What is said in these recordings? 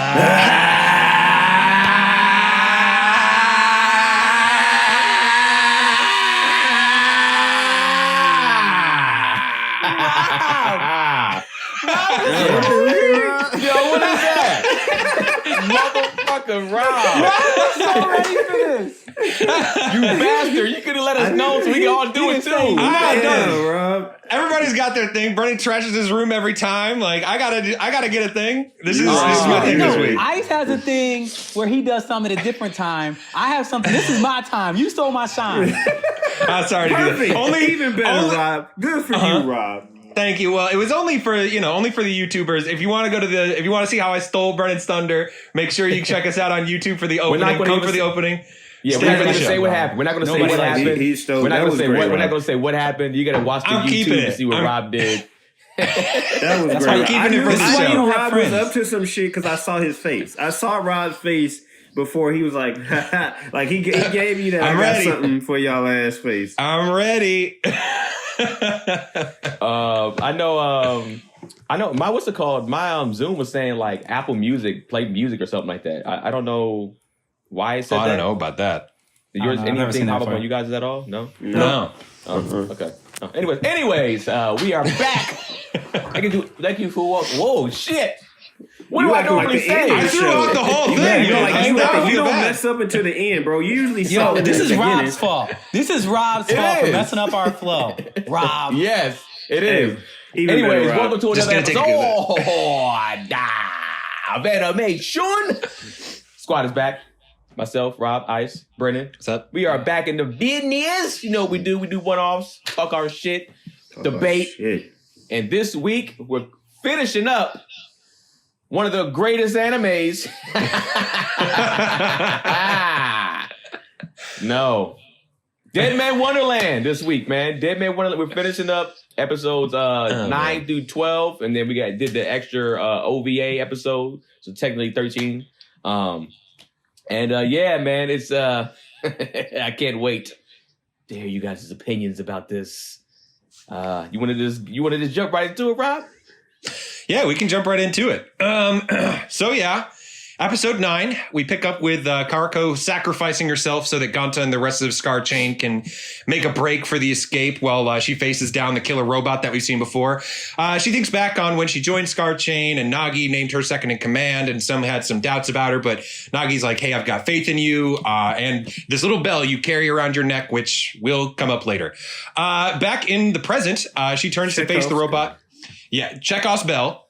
Yo, what is that? Motherfucker Rob. I'm so ready for this. You bastard. You could have let us know so we can all do it too. I'm done, Rob. Everybody's got their thing. Brennan trashes his room every time. Like, I gotta get a thing. This is my thing this week. Ice has a thing where he does something at a different time. I have something. This is my time. You stole my shine. I'm sorry to do that. Even better, Rob. Good for you, Rob. Thank you. Well, it was only for the YouTubers. If you want to see how I stole Brennan's thunder, make sure you check us out on YouTube for the opening. Come for the opening. Yeah, we're not going to say what happened. We're not going to say what happened. We're not going to say what happened. You got to watch the YouTube to see what Rob did. That was great. I'm keeping it for the show. Rob was up to some shit because I saw his face. I saw Rob's face before he was like, like he gave you that. I got something for y'all ass face. I'm ready. I know. My what's it called? My Zoom was saying like Apple Music played music or something like that. I don't know why it said that. I don't know about that. Did yours anything pop up on you guys at all? No. Okay. Anyways, we are back. Thank you for walking. Whoa, shit. What do I normally say? I threw out the whole thing. You don't mess up until the end, bro. You usually this is Rob's fault. This is Rob's fault for messing up our flow. Rob. Yes, it is. Anyways, welcome to another episode of Animeshun. Squad is back. Myself, Rob, Ice, Brennan. What's up? We are back in the business. You know what we do. We do one-offs, talk our shit, debate. And this week, we're finishing up one of the greatest animes. No. Deadman Wonderland this week, man. Deadman Wonderland. We're finishing up episodes 9 through 12. And then we did the extra OVA episode. So technically 13. Yeah, man, it's I can't wait to hear you guys' opinions about this. You wanted to jump right into it, Rob? Yeah, we can jump right into it. So yeah, episode 9, we pick up with Karako sacrificing herself so that Ganta and the rest of Scar Chain can make a break for the escape while she faces down the killer robot that we've seen before. She thinks back on when she joined Scar Chain and Nagi named her second in command, and some had some doubts about her, but Nagi's like, hey, I've got faith in you, and this little bell you carry around your neck, which will come up later. Back in the present, she turns to face the robot. Yeah, Chekhov's bell.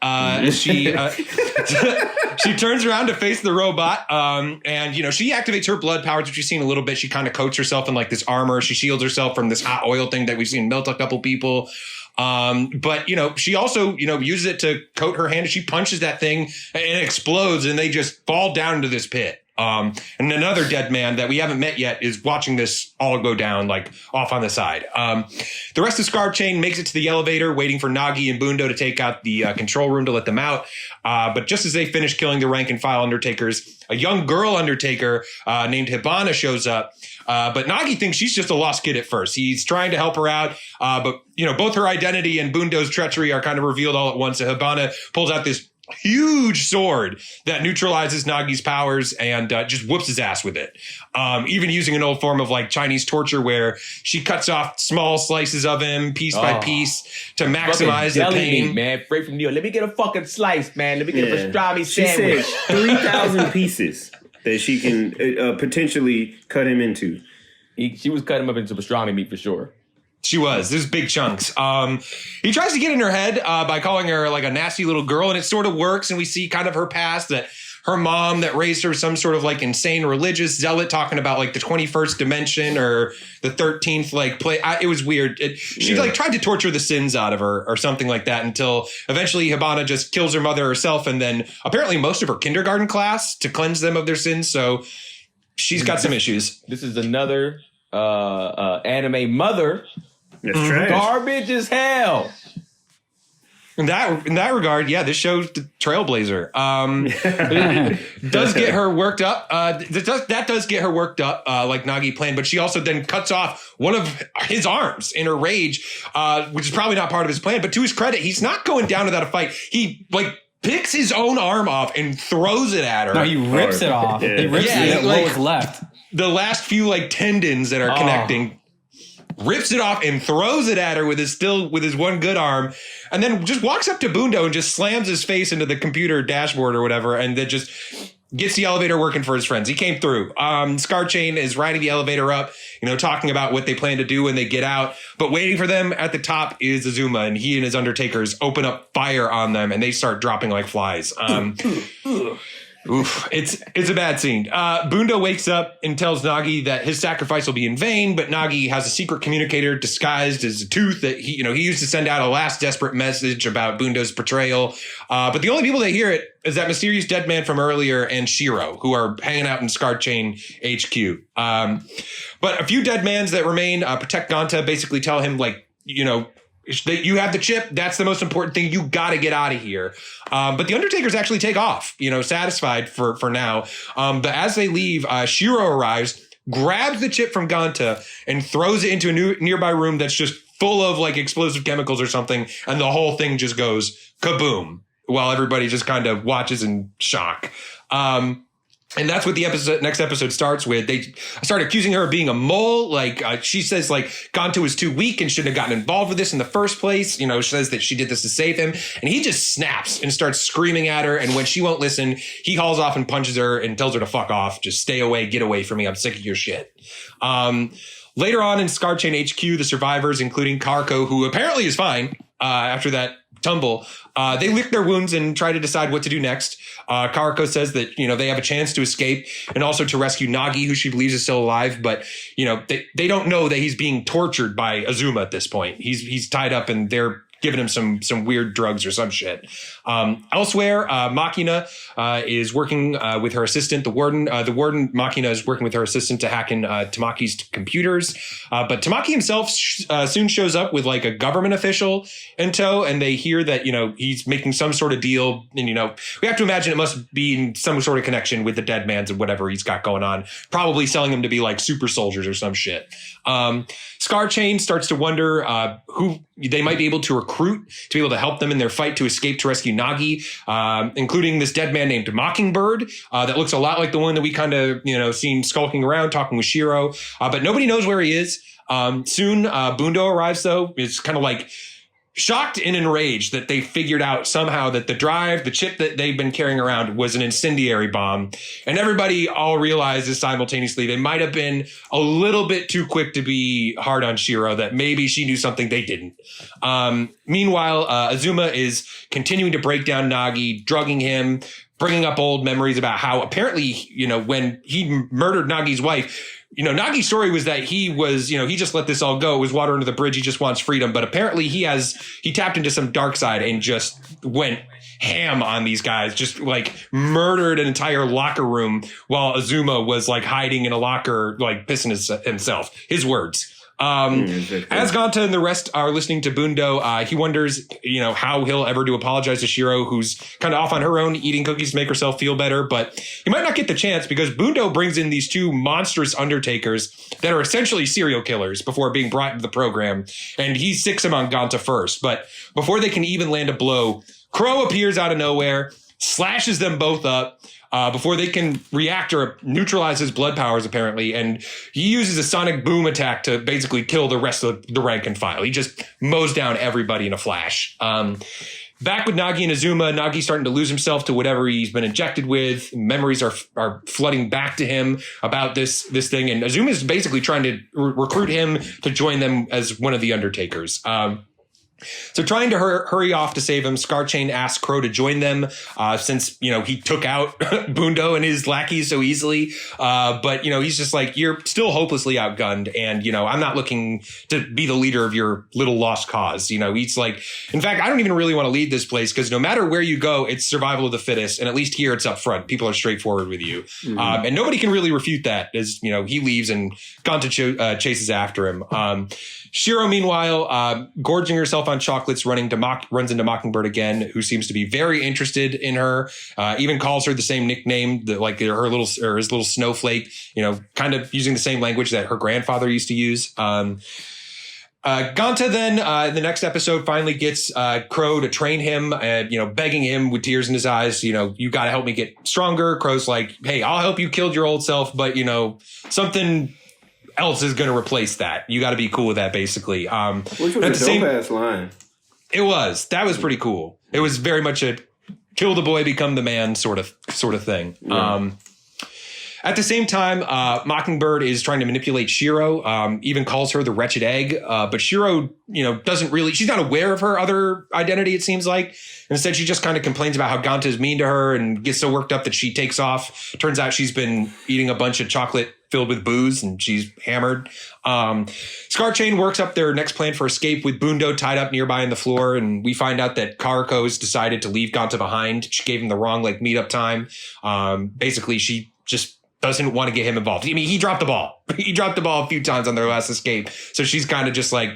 She turns around to face the robot, and she activates her blood powers, which we've seen a little bit. She kind of coats herself in like this armor. She shields herself from this hot oil thing that we've seen melt a couple people. But she also uses it to coat her hand. She punches that thing and it explodes, and they just fall down into this pit. And another dead man that we haven't met yet is watching this all go down, like off on the side. The rest of Scar Chain makes it to the elevator, waiting for Nagi and Bundo to take out the control room to let them out. But just as they finish killing the rank and file Undertakers, a young girl Undertaker named Hibana shows up. But Nagi thinks she's just a lost kid at first. He's trying to help her out. But both her identity and Bundo's treachery are kind of revealed all at once. So Hibana pulls out this huge sword that neutralizes Nagi's powers and just whoops his ass with it. Even using an old form of like Chinese torture where she cuts off small slices of him piece by piece to maximize the pain. Meat, man, straight from New York. Let me get a fucking slice, man. Let me get a pastrami sandwich. She said 3,000 pieces that she can potentially cut him into. She was cutting him up into pastrami meat for sure. She was. There's big chunks. He tries to get in her head by calling her like a nasty little girl, and it sort of works. And we see kind of her past, that her mom that raised her some sort of like insane religious zealot, talking about like the 21st dimension or the 13th like play. It was weird. She like tried to torture the sins out of her or something like that until eventually Hibana just kills her mother herself, and then apparently most of her kindergarten class to cleanse them of their sins. So she's got some issues. This is another anime mother. That's trash. Garbage as hell. In that regard, yeah, this show's the trailblazer. It does get her worked up. That does get her worked up, like Nagi planned. But she also then cuts off one of his arms in her rage, which is probably not part of his plan. But to his credit, he's not going down without a fight. He like picks his own arm off and throws it at her. No, he rips it off. Yeah. He rips it what was left. The last few like tendons that are connecting, rips it off and throws it at her with his one good arm, and then just walks up to Bundo and just slams his face into the computer dashboard or whatever, and then just gets the elevator working for his friends. He came through. Scar Chain is riding the elevator up, talking about what they plan to do when they get out. But waiting for them at the top is Azuma, and he and his Undertakers open up fire on them, and they start dropping like flies. Oof, it's a bad scene. Bundo wakes up and tells Nagi that his sacrifice will be in vain, but Nagi has a secret communicator disguised as a tooth that he used to send out a last desperate message about Bundo's betrayal. But the only people that hear it is that mysterious dead man from earlier and Shiro, who are hanging out in Scar Chain HQ. But a few dead mans that remain protect Ganta, basically tell him you have the chip. That's the most important thing. You got to get out of here. But the Undertakers actually take off, satisfied for now. But as they leave, Shiro arrives, grabs the chip from Ganta and throws it into a nearby room that's just full of like explosive chemicals or something. And the whole thing just goes kaboom while everybody just kind of watches in shock. And that's what the next episode starts with. They start accusing her of being a mole. She says Ganta was too weak and shouldn't have gotten involved with this in the first place. She says that she did this to save him, and he just snaps and starts screaming at her. And when she won't listen, he hauls off and punches her and tells her to fuck off. Just stay away, get away from me. I'm sick of your shit. Later on in Scar Chain HQ, the survivors, including Karko, who apparently is fine after that tumble, they lick their wounds and try to decide what to do next. Karako says that, they have a chance to escape and also to rescue Nagi, who she believes is still alive. But, they don't know that he's being tortured by Azuma at this point. He's tied up and they're giving him some weird drugs or some shit. Elsewhere, Machina is working with her assistant, the warden. The warden, Machina, is working with her assistant to hack in Tamaki's computers. But Tamaki himself soon shows up with like a government official in tow, and they hear that, he's making some sort of deal. And, we have to imagine it must be in some sort of connection with the dead mans and whatever he's got going on. Probably selling them to be like super soldiers or some shit. Scar Chain starts to wonder who they might be able to recruit to be able to help them in their fight to escape to rescue Nagi, including this dead man named Mockingbird that looks a lot like the one that we kind of, seen skulking around talking with Shiro. But nobody knows where he is. Soon, Bundo arrives, though. It's kind of like shocked and enraged that they figured out somehow that the chip that they've been carrying around was an incendiary bomb. And everybody all realizes simultaneously they might have been a little bit too quick to be hard on Shiro, that maybe she knew something they didn't. Meanwhile, Azuma is continuing to break down Nagi, drugging him, bringing up old memories about how apparently, when he murdered Nagi's wife, Nagi's story was that he was, he just let this all go. It was water under the bridge. He just wants freedom. But apparently he tapped into some dark side and just went ham on these guys, just like murdered an entire locker room while Azuma was like hiding in a locker, like pissing himself. His words. As Ganta and the rest are listening to Bundo, he wonders, how he'll ever do apologize to Shiro, who's kind of off on her own, eating cookies to make herself feel better. But he might not get the chance because Bundo brings in these two monstrous Undertakers that are essentially serial killers before being brought into the program. And he sicks them on Ganta first. But before they can even land a blow, Crow appears out of nowhere, slashes them both up. Before they can react or neutralize his blood powers, apparently. And he uses a sonic boom attack to basically kill the rest of the rank and file. He just mows down everybody in a flash. Back with Nagi and Azuma, Nagi's starting to lose himself to whatever he's been injected with. Memories are flooding back to him about this thing. And Azuma is basically trying to recruit him to join them as one of the Undertakers. So trying to hurry off to save him, Scar Chain asks Crow to join them, since, he took out Bundo and his lackeys so easily. But, he's just like, you're still hopelessly outgunned. And, I'm not looking to be the leader of your little lost cause. He's like, in fact, I don't even really want to lead this place because no matter where you go, it's survival of the fittest. And at least here it's up front. People are straightforward with you. Mm-hmm. And nobody can really refute that as, he leaves and Ganta chases after him. Shiro, meanwhile, gorging herself on chocolates, runs into Mockingbird again, who seems to be very interested in her. Even calls her the same nickname, his little snowflake. Kind of using the same language that her grandfather used to use. Ganta then, in the next episode, finally gets Crow to train him, begging him with tears in his eyes, you got to help me get stronger. Crow's like, hey, I'll help you kill your old self, but, something else is going to replace that. You got to be cool with that, basically. Which was a dope-ass line. It was. That was pretty cool. It was very much a kill the boy, become the man sort of thing. Yeah. At the same time, Mockingbird is trying to manipulate Shiro, even calls her the wretched egg. But Shiro, doesn't really, she's not aware of her other identity, it seems like. Instead, she just kind of complains about how Ganta is mean to her and gets so worked up that she takes off. Turns out she's been eating a bunch of chocolate filled with booze and she's hammered. Scar Chain works up their next plan for escape with Bundo tied up nearby on the floor. And we find out that Karuko's decided to leave Ganta behind. She gave him the wrong meetup time. Basically, she just doesn't want to get him involved. I mean, he dropped the ball. He dropped the ball a few times on their last escape. So she's kind of just like,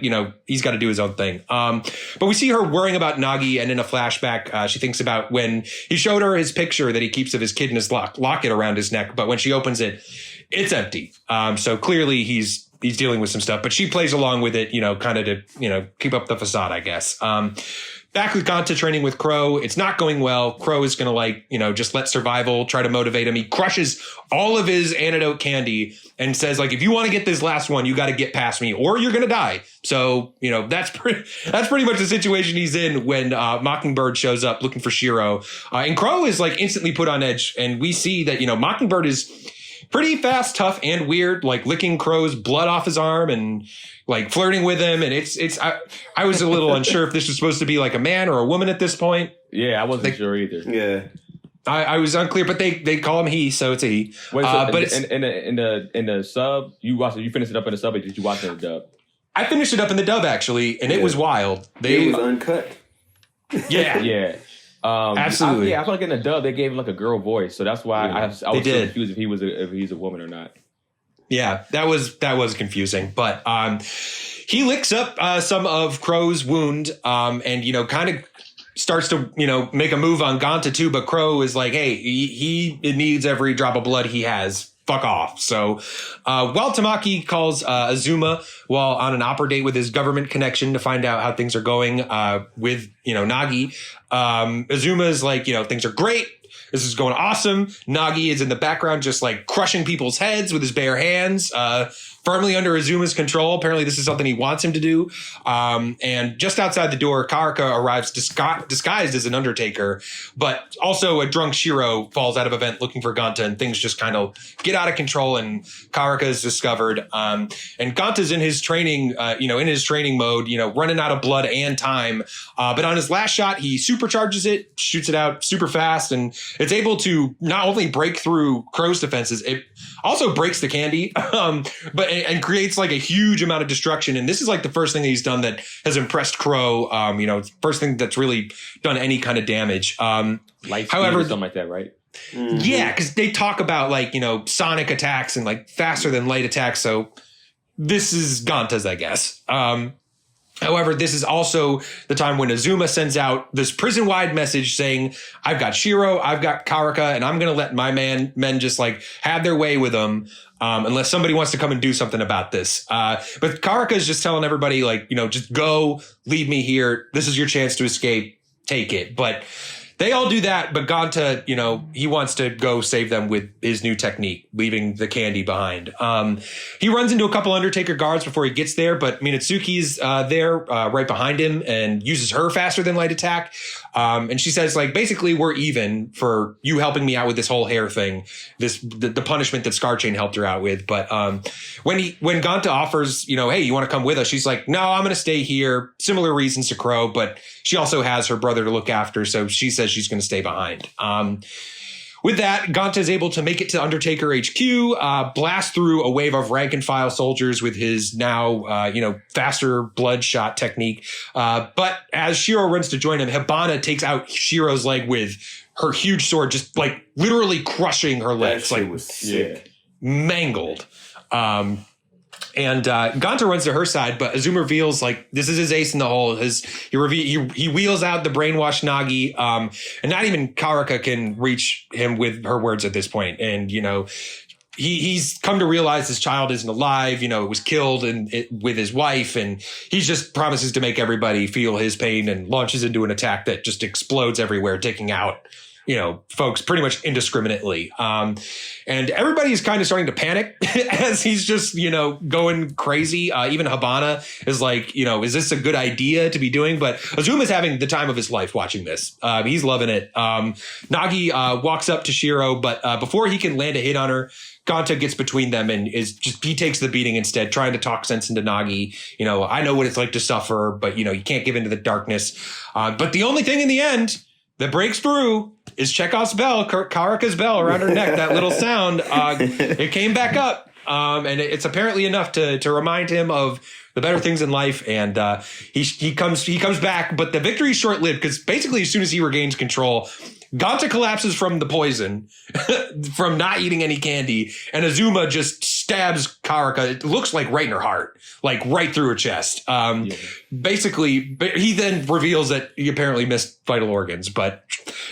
he's got to do his own thing. But we see her worrying about Nagi, and in a flashback, she thinks about when he showed her his picture that he keeps of his kid in his locket around his neck. But when she opens it, it's empty. So clearly he's dealing with some stuff, but she plays along with it, kind of to, keep up the facade, I guess. Back with Ganta training with Crow. It's not going well. Crow is going to just let survival try to motivate him. He crushes all of his antidote candy and says if you want to get this last one, you got to get past me or you're going to die. So, that's pretty much the situation he's in when Mockingbird shows up looking for Shiro. And Crow is instantly put on edge. And we see that, Mockingbird is pretty fast, tough, and weird, licking Crow's blood off his arm and flirting with him. And I was a little unsure if this was supposed to be a man or a woman at this point. Yeah, I wasn't sure either. Yeah. I was unclear, but they call him he, so it's a he. Wait, but in the sub, you finished it up in the sub, or did you watch it in the dub? I finished it up in the dub actually, and it was wild. It was uncut. Yeah. Yeah. Absolutely. I feel like in the dub they gave him a girl voice, so that's why I was so confused if he's a woman or not. Yeah, that was confusing, but he licks up some of Crow's wound, and kind of starts to make a move on Ganta too. But Crow is like, hey, he needs every drop of blood he has. Fuck off. So while Tamaki calls Azuma while on an opera date with his government connection to find out how things are going with Nagi, Azuma is like, things are great. This is going awesome. Nagi is in the background just crushing people's heads with his bare hands, firmly under Azuma's control. Apparently this is something he wants him to do. And just outside the door, Karuka arrives disguised as an undertaker, but also a drunk Shiro falls out of a vent looking for Ganta, and things just kind of get out of control, and Karuka is discovered. And Ganta's in his training, mode, running out of blood and time. But on his last shot, he supercharges it, shoots it out super fast, and it's able to not only break through Crow's defenses, it also breaks the candy, and creates a huge amount of destruction. And this is the first thing that he's done that has impressed Crow. First thing that's really done any kind of damage. However, something like that, right? Mm-hmm. Yeah, because they talk about sonic attacks and faster than light attacks. So this is Ganta's, I guess. However, this is also the time when Azuma sends out this prison-wide message saying, I've got Shiro, I've got Karuka, and I'm going to let my men just have their way with them unless somebody wants to come and do something about this. But Karuka is just telling everybody, just go, leave me here. This is your chance to escape. Take it. But they all do that, but Ganta, he wants to go save them with his new technique, leaving the candy behind. He runs into a couple Undertaker guards before he gets there, but Minatsuki's there right behind him and uses her faster than light attack. And she says, basically, we're even for you helping me out with this whole hair thing, the punishment that Scar Chain helped her out with. But when Ganta offers, hey, you want to come with us? She's like, no, I'm going to stay here. Similar reasons to Crow, but she also has her brother to look after, so she says she's going to stay behind. With that, Ganta is able to make it to Undertaker HQ, blast through a wave of rank and file soldiers with his now, faster bloodshot technique. But as Shiro runs to join him, Hibana takes out Shiro's leg with her huge sword, just literally crushing her legs. That shit was sick. Mangled. And Ganta runs to her side, but Azuma reveals this is his ace in the hole. He wheels out the brainwashed Nagi, and not even Karuka can reach him with her words at this point. And he's come to realize his child isn't alive. You know, it was killed with his wife, and he just promises to make everybody feel his pain and launches into an attack that just explodes everywhere, taking out, you know, folks pretty much indiscriminately. And everybody is kind of starting to panic as he's just, you know, going crazy. Even Habana is like, you know, is this a good idea to be doing? But Azuma's having the time of his life watching this. He's loving it. Nagi walks up to Shiro, but before he can land a hit on her, Ganta gets between them and he takes the beating instead, trying to talk sense into Nagi. You know, I know what it's like to suffer, but, you know, you can't give into the darkness. But the only thing in the end that breaks through is Chekhov's bell, Karaka's bell around her neck. That little sound, it came back up, and it's apparently enough to remind him of the better things in life. And he comes back, but the victory is short lived because basically as soon as he regains control, Ganta collapses from the poison, from not eating any candy, and Azuma just stabs Karaka. It looks like right in her heart, like right through her chest. Basically, he then reveals that he apparently missed vital organs, but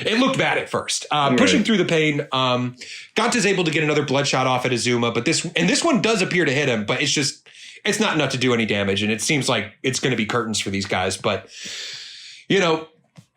it looked bad at first. Pushing through the pain, Ganta's able to get another bloodshot off at Azuma, but this one does appear to hit him, but it's not enough to do any damage, and it seems like it's going to be curtains for these guys. But, you know,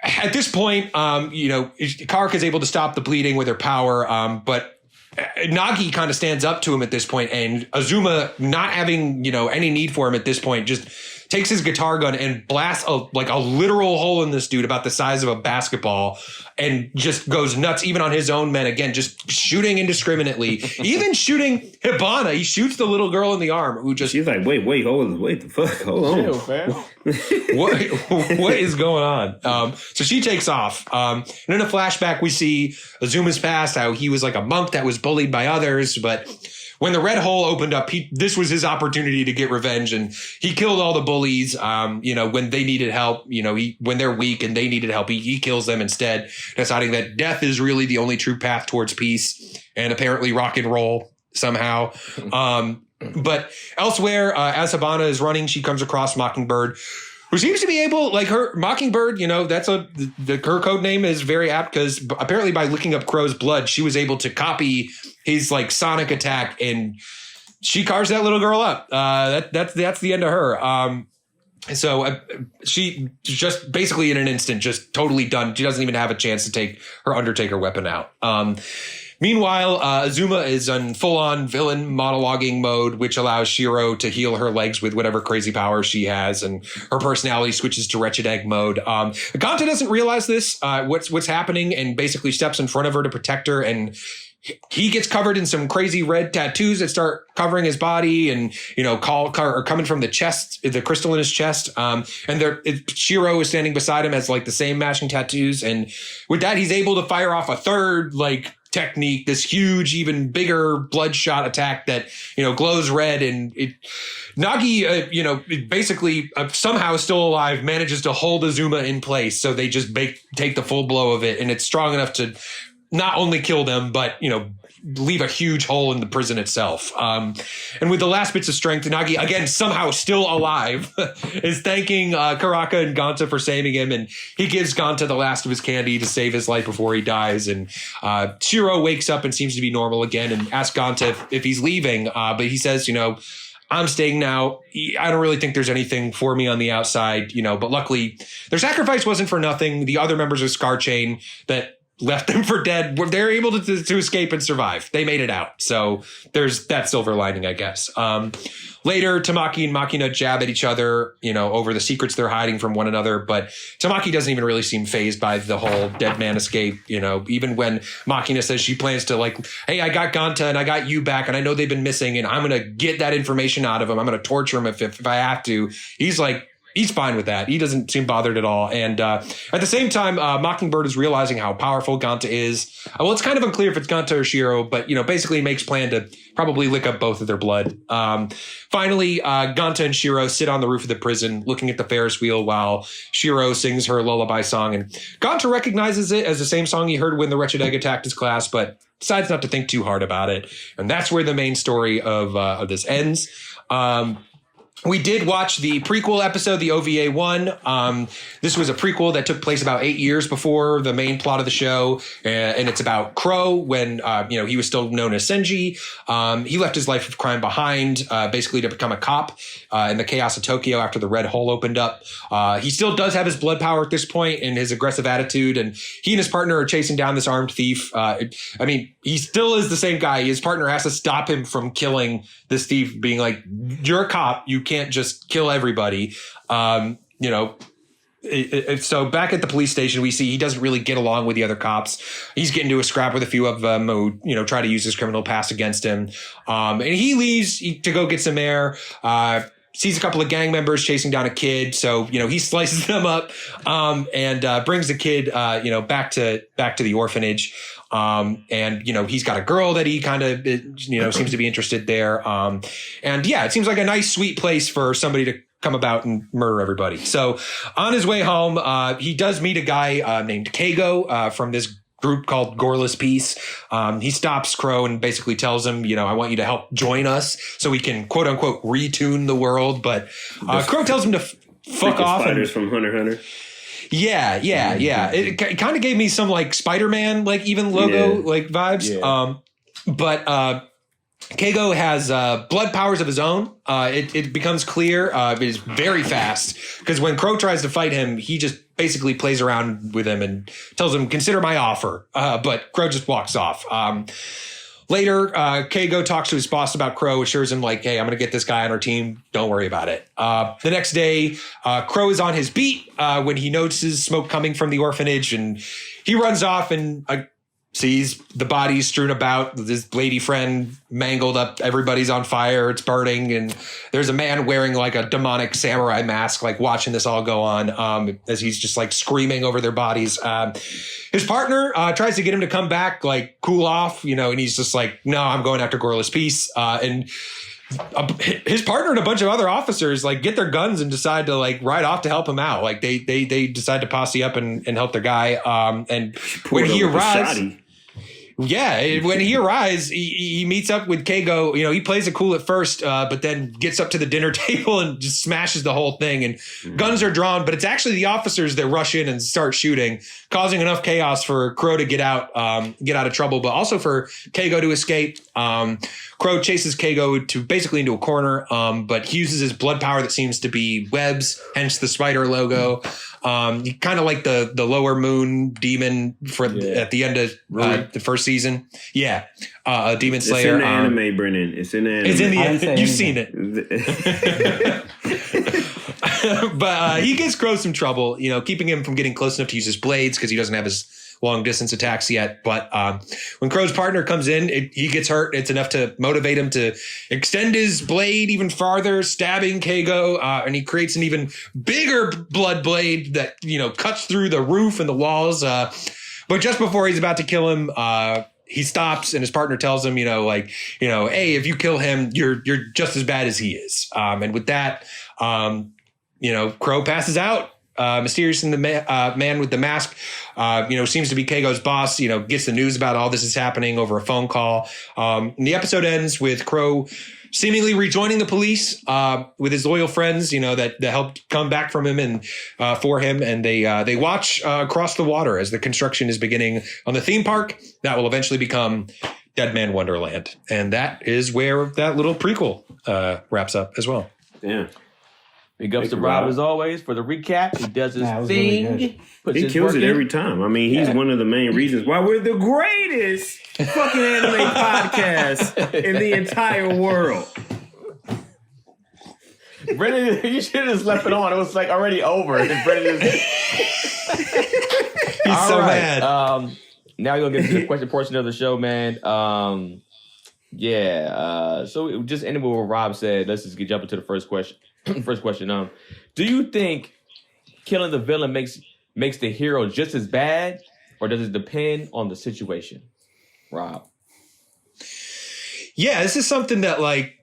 at this point, you know, Karaka is able to stop the bleeding with her power, but Nagi kind of stands up to him at this point, and Azuma, not having, you know, any need for him at this point, just takes his guitar gun and blasts a literal hole in this dude about the size of a basketball and just goes nuts, even on his own men. Again, just shooting indiscriminately, even shooting Hibana. He shoots the little girl in the arm who just... She's like, wait, the fuck, hold on. Chill, fam. What is going on? So she takes off. And in a flashback, we see Azuma's past, how he was like a monk that was bullied by others, but when the red hole opened up, this was his opportunity to get revenge, and he killed all the bullies. You know, when they needed help, you know, when they're weak and they needed help, he kills them instead, deciding that death is really the only true path towards peace and apparently rock and roll somehow. But elsewhere, as Habana is running, she comes across Mockingbird, who seems to be able, like her Mockingbird, you know, her code name is very apt because apparently by looking up Crow's blood, she was able to copy his like sonic attack, and she carves that little girl up. That's the end of her. So she just basically in an instant, just totally done. She doesn't even have a chance to take her Undertaker weapon out. Meanwhile, Azuma is in full-on villain monologuing mode, which allows Shiro to heal her legs with whatever crazy power she has, and her personality switches to wretched egg mode. Ganta doesn't realize this, what's happening, and basically steps in front of her to protect her, and he gets covered in some crazy red tattoos that start covering his body, and, you know, coming from the chest, the crystal in his chest. And Shiro is standing beside him, has like the same matching tattoos, and with that, he's able to fire off a third like technique, this huge, even bigger bloodshot attack that, you know, glows red, and Nagi, you know, basically somehow still alive, manages to hold Azuma in place, so they just take the full blow of it, and it's strong enough to not only kill them, but, you know, leave a huge hole in the prison itself. And with the last bits of strength, Nagi, again, somehow still alive, is thanking Karaka and Ganta for saving him. And he gives Ganta the last of his candy to save his life before he dies. And Shiro wakes up and seems to be normal again and asks Ganta if he's leaving. But he says, you know, I'm staying now. I don't really think there's anything for me on the outside, you know, but luckily their sacrifice wasn't for nothing. The other members of Scar Chain that left them for dead, they're able to escape and survive. They made it out. So there's that silver lining, I guess. Later, Tamaki and Makina jab at each other, you know, over the secrets they're hiding from one another. But Tamaki doesn't even really seem fazed by the whole dead man escape. You know, even when Makina says she plans to, like, hey, I got Ganta and I got you back, and I know they've been missing, and I'm going to get that information out of him. I'm going to torture him if I have to. He's fine with that. He doesn't seem bothered at all. And at the same time, Mockingbird is realizing how powerful Ganta is. Well, it's kind of unclear if it's Ganta or Shiro, but, you know, basically makes plan to probably lick up both of their blood. Finally, Ganta and Shiro sit on the roof of the prison looking at the Ferris wheel while Shiro sings her lullaby song. And Ganta recognizes it as the same song he heard when the Wretched Egg attacked his class, but decides not to think too hard about it. And that's where the main story of this ends. We did watch the prequel episode, the OVA 1. This was a prequel that took place about 8 years before the main plot of the show. And it's about Crow when, he was still known as Senji. He left his life of crime behind, basically to become a cop in the chaos of Tokyo after the Red Hole opened up. He still does have his blood power at this point and his aggressive attitude. And he and his partner are chasing down this armed thief. He still is the same guy. His partner has to stop him from killing this thief, being like, you're a cop. You can't just kill everybody. So back at the police station, we see he doesn't really get along with the other cops. He's getting into a scrap with a few of them who, try to use his criminal past against him. And he leaves to go get some air. Sees a couple of gang members chasing down a kid. So, he slices them up, and brings the kid, back to the orphanage. He's got a girl that he kind of, seems to be interested there. It seems like a nice, sweet place for somebody to come about and murder everybody. So on his way home, he does meet a guy, named Keigo, from this group called Goreless Peace. He stops Crow and basically tells him, I want you to help join us so we can quote unquote retune the world. But Crow tells him to fuck off. Spiders from Hunter x Hunter. Yeah. It kind of gave me some like Spider-Man, like even logo like vibes. Yeah. But Keigo has blood powers of his own. It becomes clear. It is very fast because when Crow tries to fight him, he just basically plays around with him and tells him, consider my offer. But Crow just walks off. Later, Keigo talks to his boss about Crow, assures him like, hey, I'm going to get this guy on our team. Don't worry about it. The next day, Crow is on his beat when he notices smoke coming from the orphanage, and he runs off and sees the bodies strewn about, this lady friend mangled up, everybody's on fire, it's burning, and there's a man wearing like a demonic samurai mask, like watching this all go on, as he's just like screaming over their bodies. His partner tries to get him to come back, like cool off, and he's just like, no, I'm going after Goreless Peace. And his partner and a bunch of other officers like get their guns and decide to like ride off to help him out. Like they decide to posse up and help their guy. And when he arrives, when he arrives, he meets up with Keigo. He plays it cool at first, but then gets up to the dinner table and just smashes the whole thing. And guns are drawn, but it's actually the officers that rush in and start shooting, causing enough chaos for Crow to get out of trouble, but also for Keigo to escape. Crow chases Keigo basically into a corner, but he uses his blood power that seems to be webs, hence the spider logo. Kind of like the Lower Moon demon at the end of the first season. Yeah. Demon Slayer. It's in the anime, Brennan. It's in the anime. It's in the you've seen it. But he gives Crow some trouble, keeping him from getting close enough to use his blades because he doesn't have his long distance attacks yet. But when Crow's partner comes in, he gets hurt. It's enough to motivate him to extend his blade even farther, stabbing Keigo. And he creates an even bigger blood blade that, cuts through the roof and the walls. But just before he's about to kill him, he stops and his partner tells him, hey, if you kill him, you're just as bad as he is. And with that, Crow passes out. Mysterious and the man with the mask, seems to be Keigo's boss, gets the news about all this is happening over a phone call. And the episode ends with Crow seemingly rejoining the police with his loyal friends, that helped come back from him and for him. And they watch across the water as the construction is beginning on the theme park that will eventually become Deadman Wonderland. And that is where that little prequel wraps up as well. Yeah. Big ups to Rob as always for the recap. He does his thing. Really he kills it every time. I mean, he's one of the main reasons why we're the greatest fucking anime podcast in the entire world. Brendan, you should have just left it on. It was like already over. And Brendan just... He's all so right. Mad. Now you're going to get to the question portion of the show, man. So just ending with what Rob said. Let's just jump into the first question. First question. Do you think killing the villain makes the hero just as bad, or does it depend on the situation? Rob. Yeah, this is something that like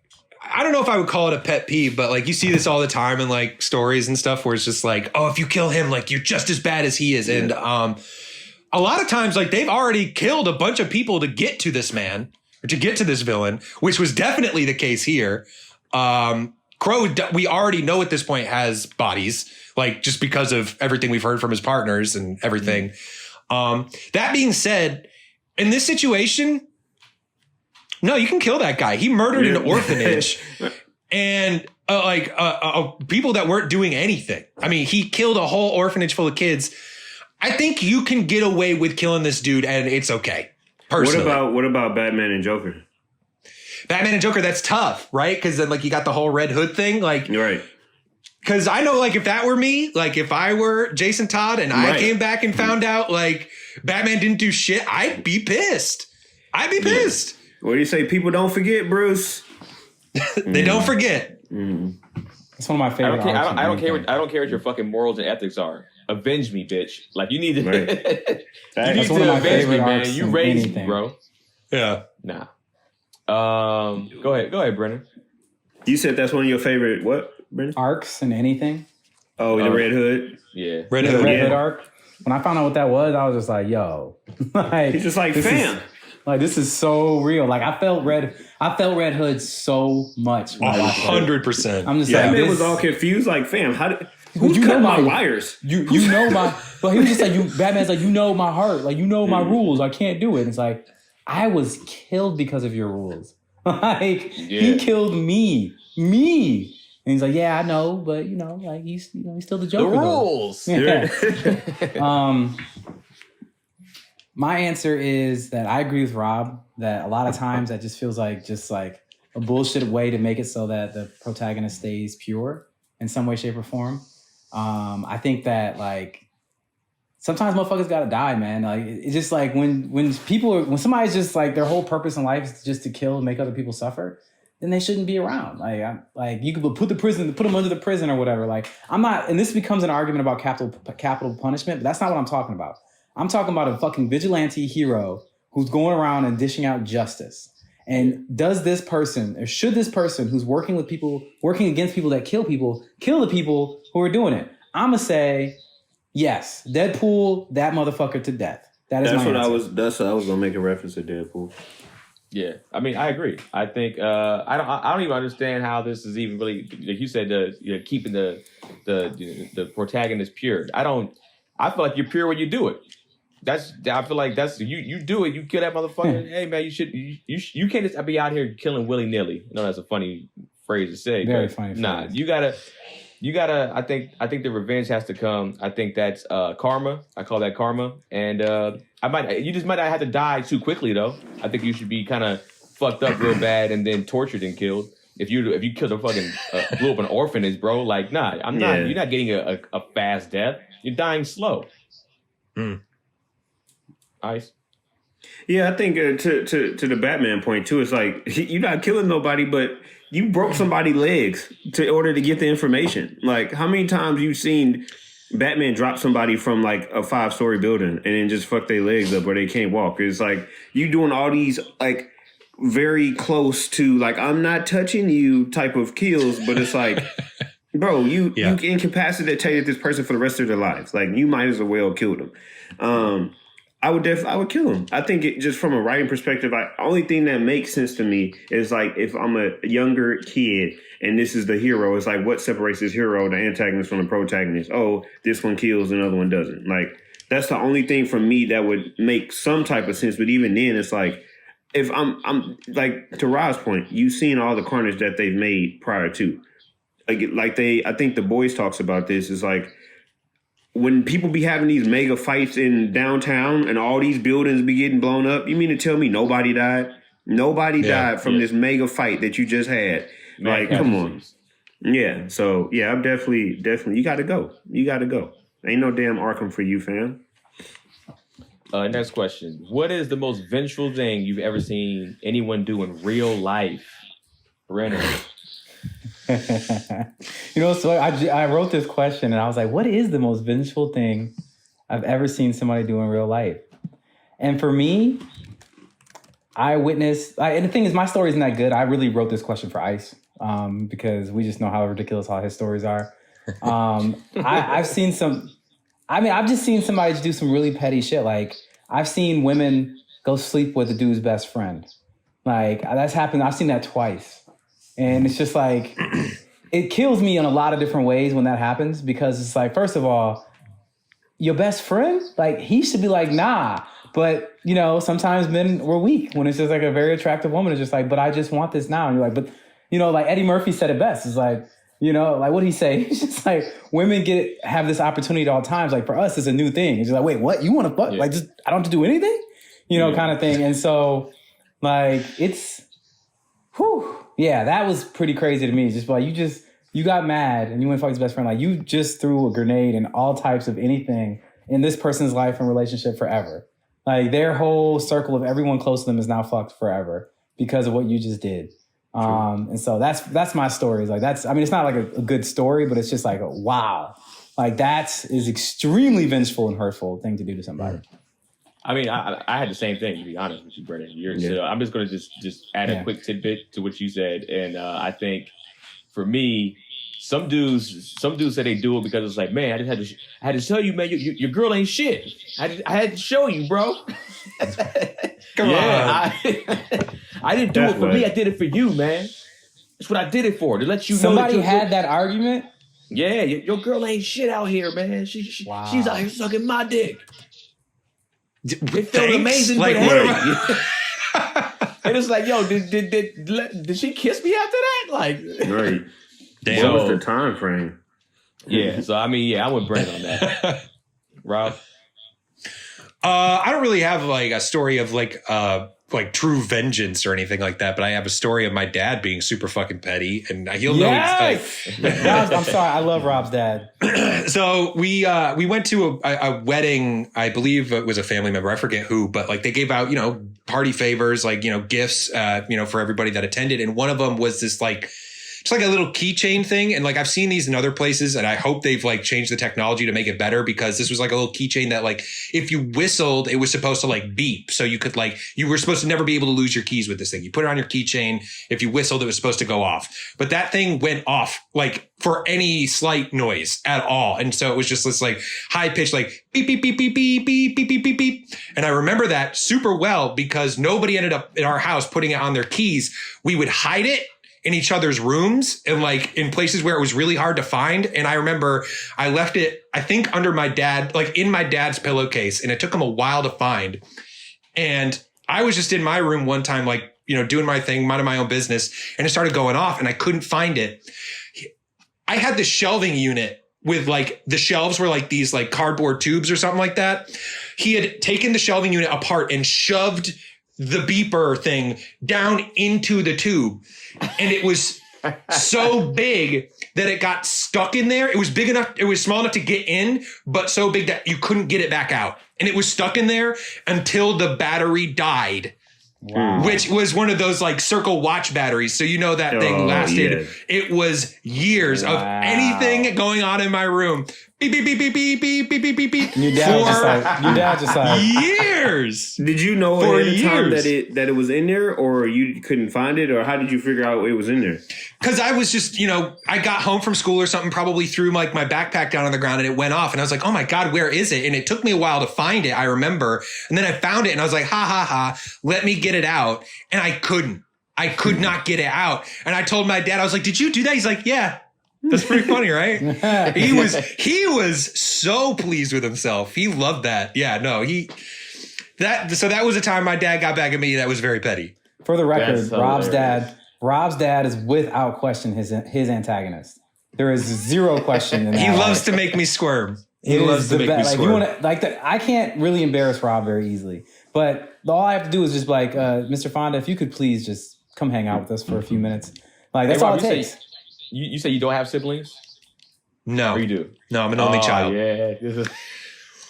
I don't know if I would call it a pet peeve, but like you see this all the time in like stories and stuff where it's just like, oh, if you kill him, like you're just as bad as he is. Yeah. And a lot of times like they've already killed a bunch of people to get to this man or to get to this villain, which was definitely the case here. Crow, we already know at this point, has bodies, like just because of everything we've heard from his partners and everything. That being said, in this situation, no, you can kill that guy. He murdered an orphanage and people that weren't doing anything. I mean, he killed a whole orphanage full of kids. I think you can get away with killing this dude and it's okay. Personally. What about Batman and Joker? Batman and Joker, that's tough, right? Because then, like, you got the whole Red Hood thing, like, right? Because I know, like, if that were me, like, if I were Jason Todd and I came back and found out, like, Batman didn't do shit, I'd be pissed. I'd be pissed. What do you say? People don't forget, Bruce. They don't forget. It's one of my favorite. I don't care what your fucking morals and ethics are. Avenge me, bitch. Like, you need to. Right. You need to avenge me, man. You raised me, bro. Yeah. Nah. Go ahead, Brennan. You said that's one of your favorite what, Brennan? Arcs and anything. Oh, the Red Hood. Yeah, Red Hood. Red Hood arc. When I found out what that was, I was just like, "Yo!" Like, he's just like, "Fam." This is so real. Like I felt Red Hood so much. 100%. I'm just Batman was all confused. Like, "Fam, who's cutting my wires? You know my." But he was just like, Batman's like, "You know my heart. Like, you know my rules. I can't do it." And it's like, I was killed because of your rules. Like, he killed me. And he's like, "Yeah, I know, but like he's still the Joker." The rules. Yeah. My answer is that I agree with Rob that a lot of times that just feels like a bullshit way to make it so that the protagonist stays pure in some way, shape, or form. I think that like sometimes motherfuckers gotta die, man. Like it's just like when somebody's just like their whole purpose in life is just to kill and make other people suffer, then they shouldn't be around. Like you could put them under the prison or whatever. Like I'm not, and this becomes an argument about capital punishment, but that's not what I'm talking about. I'm talking about a fucking vigilante hero who's going around and dishing out justice. And should this person who's working against people that kill the people who are doing it? I'm gonna say yes, Deadpool that motherfucker to death. That's what I was gonna make a reference to Deadpool. Yeah, I mean, I agree. I think I don't even understand how this is even really, like you said, keeping the protagonist pure. I feel like you're pure when you do it. I feel like that's you do it. You kill that motherfucker. Hey man, you can't just be out here killing willy nilly. I know that's a funny phrase to say. Very funny. Nah, you gotta. I think the revenge has to come. I think that's karma. I call that karma. And you just might not have to die too quickly though. I think you should be kind of fucked up real bad and then tortured and killed. If you killed a fucking blew up an orphanage, bro, like nah, I'm not. You're not getting a fast death. You're dying slow. Ice. Yeah, I think to the Batman point too, it's like you're not killing nobody, but you broke somebody's legs in order to get the information. Like, how many times you've seen Batman drop somebody from like a 5-story building and then just fuck their legs up where they can't walk? It's like you doing all these like very close to like I'm not touching you type of kills, but it's like, bro, you incapacitated this person for the rest of their lives. Like you might as well kill them. I would kill him. I think just from a writing perspective, only thing that makes sense to me is like if I'm a younger kid and this is the hero, it's like what separates this hero, the antagonist from the protagonist? Oh, this one kills, another one doesn't. Like that's the only thing for me that would make some type of sense. But even then, it's like if I'm like to Rob's point, you've seen all the carnage that they've made prior to. I think The Boys talks about this. Is like. When people be having these mega fights in downtown and all these buildings be getting blown up, you mean to tell me nobody died? Nobody died from this mega fight that you just had. Like, come on. Yeah. So, yeah, I'm definitely, you got to go. You got to go. Ain't no damn Arkham for you, fam. Next question. What is the most vengeful thing you've ever seen anyone do in real life? Renner. So I wrote this question and I was like, what is the most vengeful thing I've ever seen somebody do in real life? And for me, and the thing is, my story isn't that good. I really wrote this question for Ice because we just know how ridiculous all his stories are. I've just seen somebody do some really petty shit. Like I've seen women go sleep with the dude's best friend. Like that's happened. I've seen that twice. And it's just like, it kills me in a lot of different ways when that happens, because it's like, first of all, your best friend, like, he should be like, nah. But, you know, sometimes men were weak when it's just like a very attractive woman is just like, but I just want this now. And you're like, but, you know, like Eddie Murphy said it best. It's like, you know, like, what did he say? He's just like, women have this opportunity at all times. Like, for us, it's a new thing. It's just like, wait, what? You want to fuck? Yeah. Like, just, I don't have to do anything? You know, kind of thing. And so, like, it's, whew. Yeah, that was pretty crazy to me. Just like, you got mad and you went fuck his best friend. Like, you just threw a grenade in all types of anything in this person's life and relationship forever. Like, their whole circle of everyone close to them is now fucked forever because of what you just did. And so that's my story. Like, it's not like a good story, but it's just like, wow. Like, that is extremely vengeful and hurtful thing to do to somebody. I mean, I had the same thing, to be honest with you, Brennan. So I'm just going to just add a quick tidbit to what you said. And I think for me, some dudes say they do it because it's like, man, I had to tell you, man, your girl ain't shit. I had to show you, bro. Come on. I didn't do it for me. I did it for you, man. That's what I did it for, to let you know. Somebody had that argument? Yeah, your girl ain't shit out here, man. She's out here sucking my dick. It felt amazing, like, but hey. And it's like, yo, did she kiss me after that? Like, right. Damn. What was the time frame? Yeah. So I mean, I would Brent on that. Rob? I don't really have like a story of like true vengeance or anything like that, but I have a story of my dad being super fucking petty, and he'll know. I'm sorry, I love Rob's dad. So we went to a wedding. I believe it was a family member. I forget who, but like they gave out, you know, party favors, like, you know, gifts, you know, for everybody that attended, and one of them was this like. It's like a little keychain thing. And like, I've seen these in other places, and I hope they've like changed the technology to make it better, because this was like a little keychain that like, if you whistled, it was supposed to like beep. So you could like, you were supposed to never be able to lose your keys with this thing. You put it on your keychain. If you whistled, it was supposed to go off, but that thing went off like for any slight noise at all. And so it was just this like high pitch, like beep, beep, beep, beep, beep, beep, beep, beep, beep, beep. And I remember that super well because nobody ended up in our house putting it on their keys. We would hide it in each other's rooms and like in places where it was really hard to find. And I remember I left it, I think under my dad, like in my dad's pillowcase, and it took him a while to find. And I was just in my room one time, like, you know, doing my thing, minding my own business, and it started going off and I couldn't find it. I had the shelving unit with like the shelves were like these like cardboard tubes or something like that. He had taken the shelving unit apart and shoved the beeper thing down into the tube. And it was so big that it got stuck in there. It was big enough. It was small enough to get in, but so big that you couldn't get it back out. And it was stuck in there until the battery died. Wow. Which was one of those like circle watch batteries. So, you know, that thing lasted. Yeah. It was years of anything going on in my room. Beep, beep, beep, beep, beep, beep, beep, beep, beep, beep. Your dad just like years. Did you know at the time that it was in there, or you couldn't find it, or how did you figure out it was in there? Because I was just, you know, I got home from school or something, probably threw like my backpack down on the ground, and it went off, and I was like, oh my God, where is it? And it took me a while to find it, I remember. And then I found it and I was like, ha ha ha, let me get it out. And I could not get it out. And I told my dad, I was like, did you do that? He's like, yeah. That's pretty funny, right? He was so pleased with himself. He loved that. Yeah, no, so that was a time my dad got back at me that was very petty. For the record, Rob's dad is without question his antagonist. There is zero question in that. He loves to make me squirm. He loves to make me squirm. I can't really embarrass Rob very easily, but all I have to do is just like, Mr. Fonda, if you could please just come hang out with us for a few minutes. Like, that's all it takes. You say you don't have siblings? No. Or you do? No, I'm an only child. Yeah.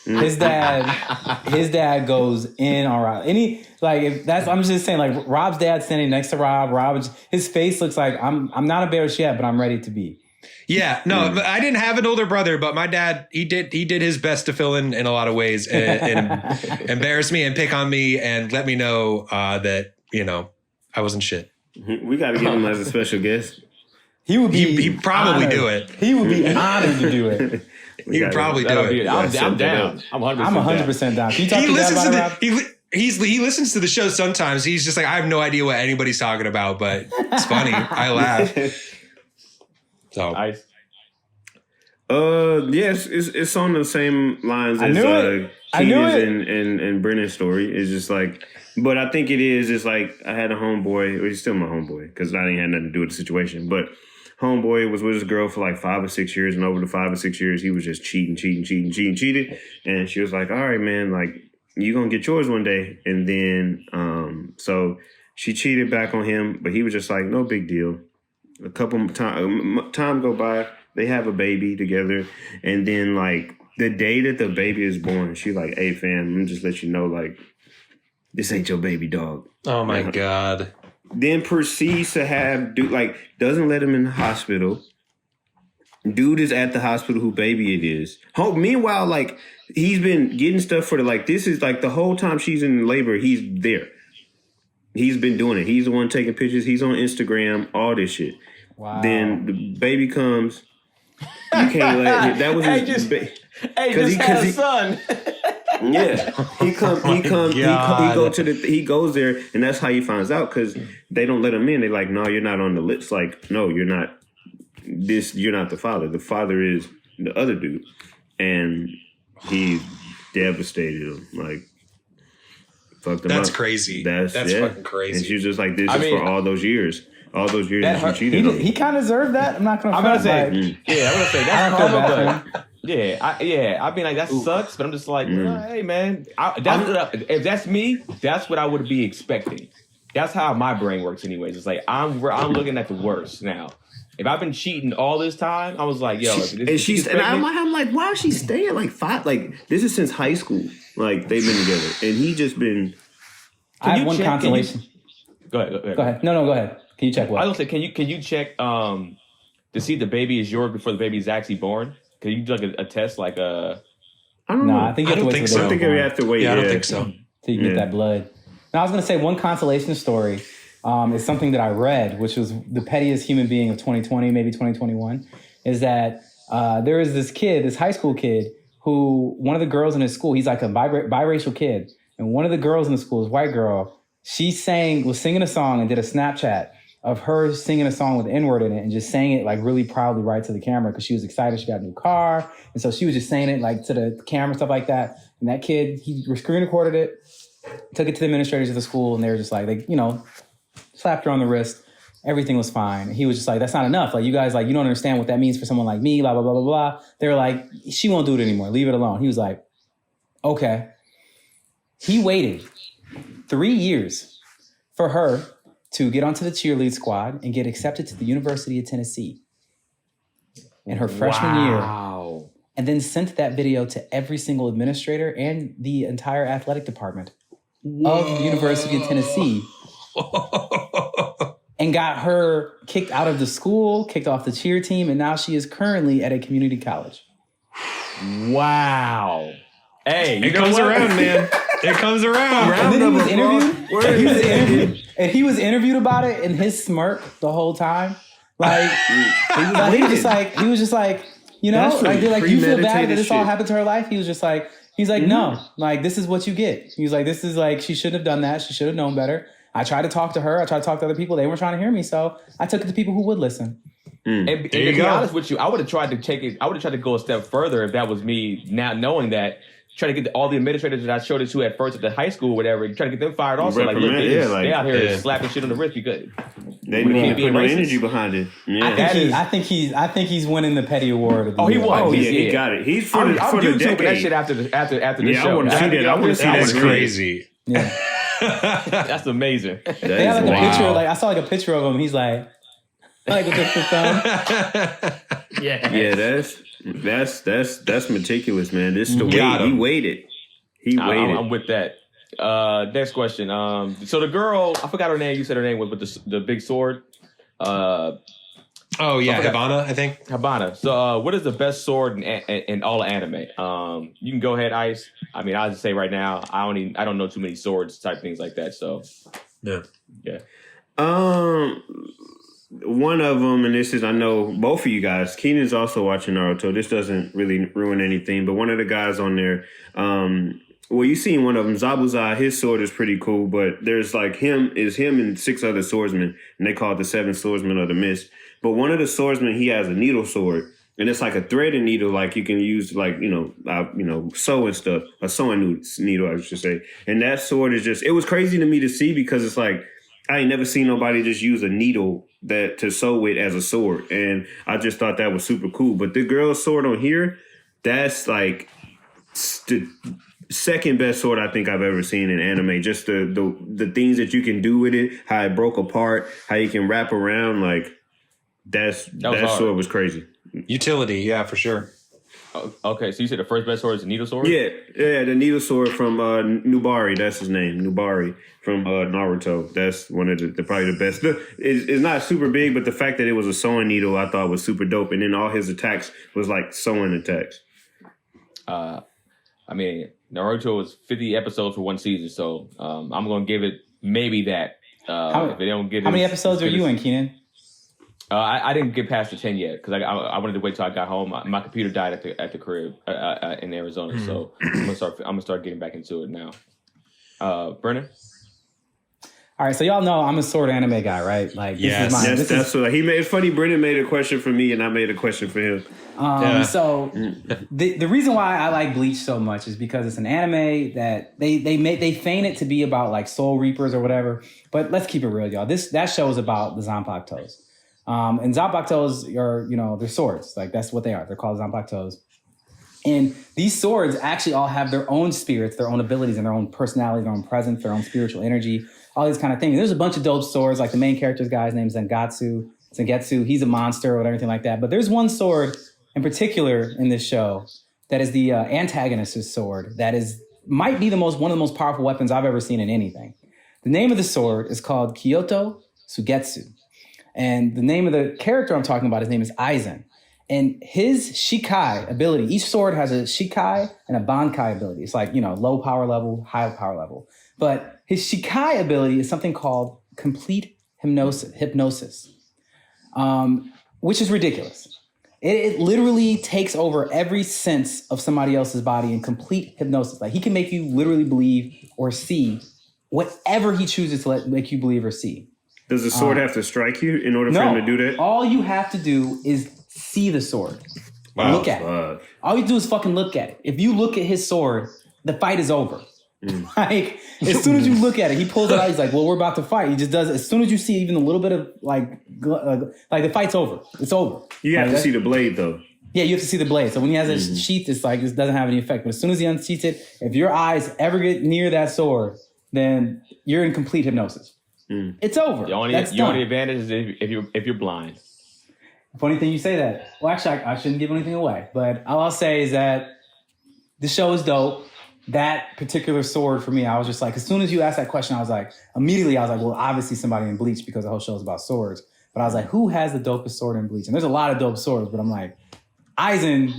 His dad goes in on Rob. I'm just saying, like, Rob's dad standing next to Rob, his face looks like I'm not embarrassed yet, but I'm ready to be. Yeah, no, I didn't have an older brother, but my dad, he did his best to fill in a lot of ways and embarrass me and pick on me and let me know that, you know, I wasn't shit. We got to get him as a special guest. He would be. He'd probably do it. He would be honored to do it. He would probably do it. I'm down. I'm 100% down. Can you talk to Dad about it, Rob? He listens to the show sometimes. He's just like, I have no idea what anybody's talking about, but it's funny. I laugh. So Ice. Yes, it's on the same lines as Keenan's and Brennan's story. It's just like, but I think it's like I had a homeboy, or he's still my homeboy, because I didn't have nothing to do with the situation. But homeboy was with his girl for like 5 or 6 years, and over the 5 or 6 years, he was just cheating. And she was like, all right, man, like, you gonna get yours one day. And then, so she cheated back on him, but he was just like, no big deal. A couple time go by. They have a baby together, and then like the day that the baby is born, she like, "Hey fam, let me just let you know, like, this ain't your baby dog." oh my God. Then proceeds to have doesn't let him in the hospital. Dude is at the hospital who baby it is. Meanwhile, like he's been getting stuff for this is like the whole time she's in labor, he's there. He's been doing it. He's the one taking pictures. He's on Instagram, all this shit. Wow. Then the baby comes. You can't let that was his just had a son. Yeah, he goes there, and that's how he finds out, because they don't let him in. They're like, no, you're not on the list. Like, no, you're not. You're not the father. The father is the other dude, and he devastated him. Like, fucked him That's up. crazy. That's fucking crazy. And she was just like, this is for all those years. All those years that you cheated on. He kind of deserved that. I'm not gonna. I'm gonna say that's karma, but I mean, like, that sucks. But I'm just like, hey man, if that's me, that's what I would be expecting. That's how my brain works, anyways. It's like I'm looking at the worst now. If I've been cheating all this time, I was like, yo, I'm like, why is she staying like 5? Like, this is since high school. Like, they've been together, and he just been. I have one consolation. Go ahead. Go ahead. No, go ahead. Can you check what? I was gonna say, can you check to see the baby is yours before the baby is actually born? Can you do like a test, like a? I don't know. I think you have to wait. I think you have to wait. Yeah, I don't think so. Till you get that blood. Now I was gonna say one consolation story is something that I read, which was the pettiest human being of 2020, maybe 2021, is that there is this kid, this high school kid, who one of the girls in his school, he's like a biracial kid, and one of the girls in the school, is white girl. She was singing a song and did a Snapchat of her singing a song with the N-word in it and just saying it like really proudly right to the camera because she was excited she got a new car. And so she was just saying it like to the camera, stuff like that. And that kid, he screen recorded it, took it to the administrators of the school, and they were just like, they, slapped her on the wrist. Everything was fine. And he was just like, that's not enough. Like, you guys, like, you don't understand what that means for someone like me, blah, blah, blah, blah, blah. They were like, she won't do it anymore. Leave it alone. He was like, okay. He waited 3 years for her to get onto the cheerlead squad and get accepted to the University of Tennessee in her freshman year. And then sent that video to every single administrator and the entire athletic department of the University of Tennessee. And got her kicked out of the school, kicked off the cheer team, and now she is currently at a community college. Wow. Hey, it comes around, man. It comes around. And then he was interviewed. And he was interviewed about it, and his smirk the whole time, like he was just like, you feel bad that this all happened to her life. He's like, no, like, this is what you get. He was like, this is like, she shouldn't have done that. She should have known better. I tried to talk to her. I tried to talk to other people. They weren't trying to hear me, so I took it to people who would listen. And to be honest with you, I would have tried to take it. I would have tried to go a step further if that was me. Now knowing that. Try to get all the administrators that I showed it to at first at the high school or whatever, try to get them fired also. Like, look, they out here slapping shit on the wrist because they need to put no energy behind it. Yeah. I think he's winning the petty award. He won. Oh, yeah, he got it. He's for the decade. That shit after the show. I want to see that. I want to see that. That's crazy. Yeah. That's amazing. They have like a picture. Like, I saw like a picture of him. He's like with the thumb. Yeah, that's meticulous, man. This is the way he waited. He waited. I'm with that. Next question. So the girl, I forgot her name. You said her name was with the big sword. Hibana, I think. Hibana. So what is the best sword in all anime? You can go ahead, Ice. I mean, I'll just say right now, I don't know too many swords type things like that. So yeah. One of them, and this is, I know both of you guys, Keenan's also watching Naruto. This doesn't really ruin anything, but one of the guys on there, Well, you seen one of them, Zabuza. His sword is pretty cool, but there's like him and 6 other swordsmen, and they call it the 7 swordsmen of the mist. But one of the swordsmen, he has a needle sword, and it's like a threading needle, like you can use like sew and stuff, a sewing needle, I should say. And that sword is just, it was crazy to me to see because it's like I ain't never seen nobody just use a needle that to sew with as a sword, and I just thought that was super cool. But the girl's sword on here, that's like the second best sword I think I've ever seen in anime. Just the things that you can do with it, how it broke apart, how you can wrap around, like that sword was crazy. Utility, yeah, for sure. Okay, so you said the first best sword is the needle sword? Yeah, the needle sword from Nubari, that's his name, Nubari from Naruto. That's one of the probably the best. It's not super big, but the fact that it was a sewing needle I thought was super dope. And then all his attacks was like sewing attacks. I mean, Naruto was 50 episodes for one season, so I'm going to give it maybe that. If they don't get how many episodes are you in, Keenan? I didn't get past the 10 yet because I wanted to wait till I got home. My computer died at the crib in Arizona, so I'm gonna start getting back into it now. Brennan. All right, so y'all know I'm a sword anime guy, right? Like, that's what he made. It's funny. Brennan made a question for me, and I made a question for him. So the reason why I like Bleach so much is because it's an anime that they feign it to be about like soul reapers or whatever. But let's keep it real, y'all. That show is about the Zanpakutos. And Zanpakutos are, they're swords. Like, that's what they are. They're called Zanpakutos. And these swords actually all have their own spirits, their own abilities, and their own personality, their own presence, their own spiritual energy, all these kind of things. There's a bunch of dope swords, like the main character's guy's name is Zangetsu. He's a monster or everything like that. But there's one sword in particular in this show that is the antagonist's sword that might be one of the most powerful weapons I've ever seen in anything. The name of the sword is called Kyoto Sugetsu. And the name of the character I'm talking about, his name is Aizen. And his Shikai ability, each sword has a Shikai and a Bankai ability. It's like, low power level, high power level. But his Shikai ability is something called complete hypnosis, which is ridiculous. It literally takes over every sense of somebody else's body in complete hypnosis. Like, he can make you literally believe or see whatever he chooses to make you believe or see. Does the sword have to strike you in order for him to do that? All you have to do is see the sword. Wow. Look at it. All you do is fucking look at it. If you look at his sword, the fight is over. Like, as soon as you look at it, he pulls it out. He's like, well, we're about to fight. He just does it. As soon as you see even a little bit of like the fight's over. It's over. You have to see the blade though. Yeah, you have to see the blade. So when he has a sheath, it's like, this doesn't have any effect. But as soon as he unsheaths it, if your eyes ever get near that sword, then you're in complete hypnosis. It's over. The only advantage is if you're blind. Funny thing you say that. Well, actually, I shouldn't give anything away. But all I'll say is that the show is dope. That particular sword for me, I was just like, as soon as you asked that question, I was like, well, obviously somebody in Bleach because the whole show is about swords. But I was like, who has the dopest sword in Bleach? And there's a lot of dope swords, but I'm like, Aizen,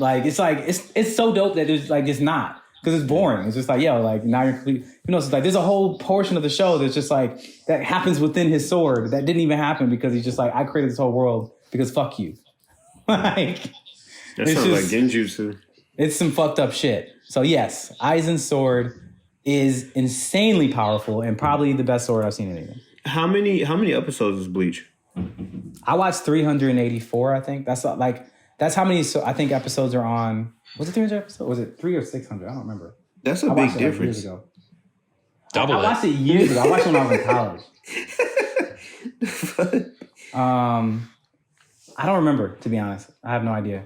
it's so dope that there's like, it's not. Because it's boring. It's just like, now you're complete. It's like there's a whole portion of the show that's just like that happens within his sword that didn't even happen because he's just like, I created this whole world because fuck you. Like, that sounds like Genjutsu. It's some fucked up shit. So yes, Aizen's sword is insanely powerful and probably the best sword I've seen in anything. How many episodes is Bleach? I watched 384. I think that's how many. So I think episodes are on. Was it 300 episodes? Was it 300 or 600? I don't remember. That's a big difference. Years ago. I watched it years ago. I watched it when I was in college. I don't remember, to be honest. I have no idea.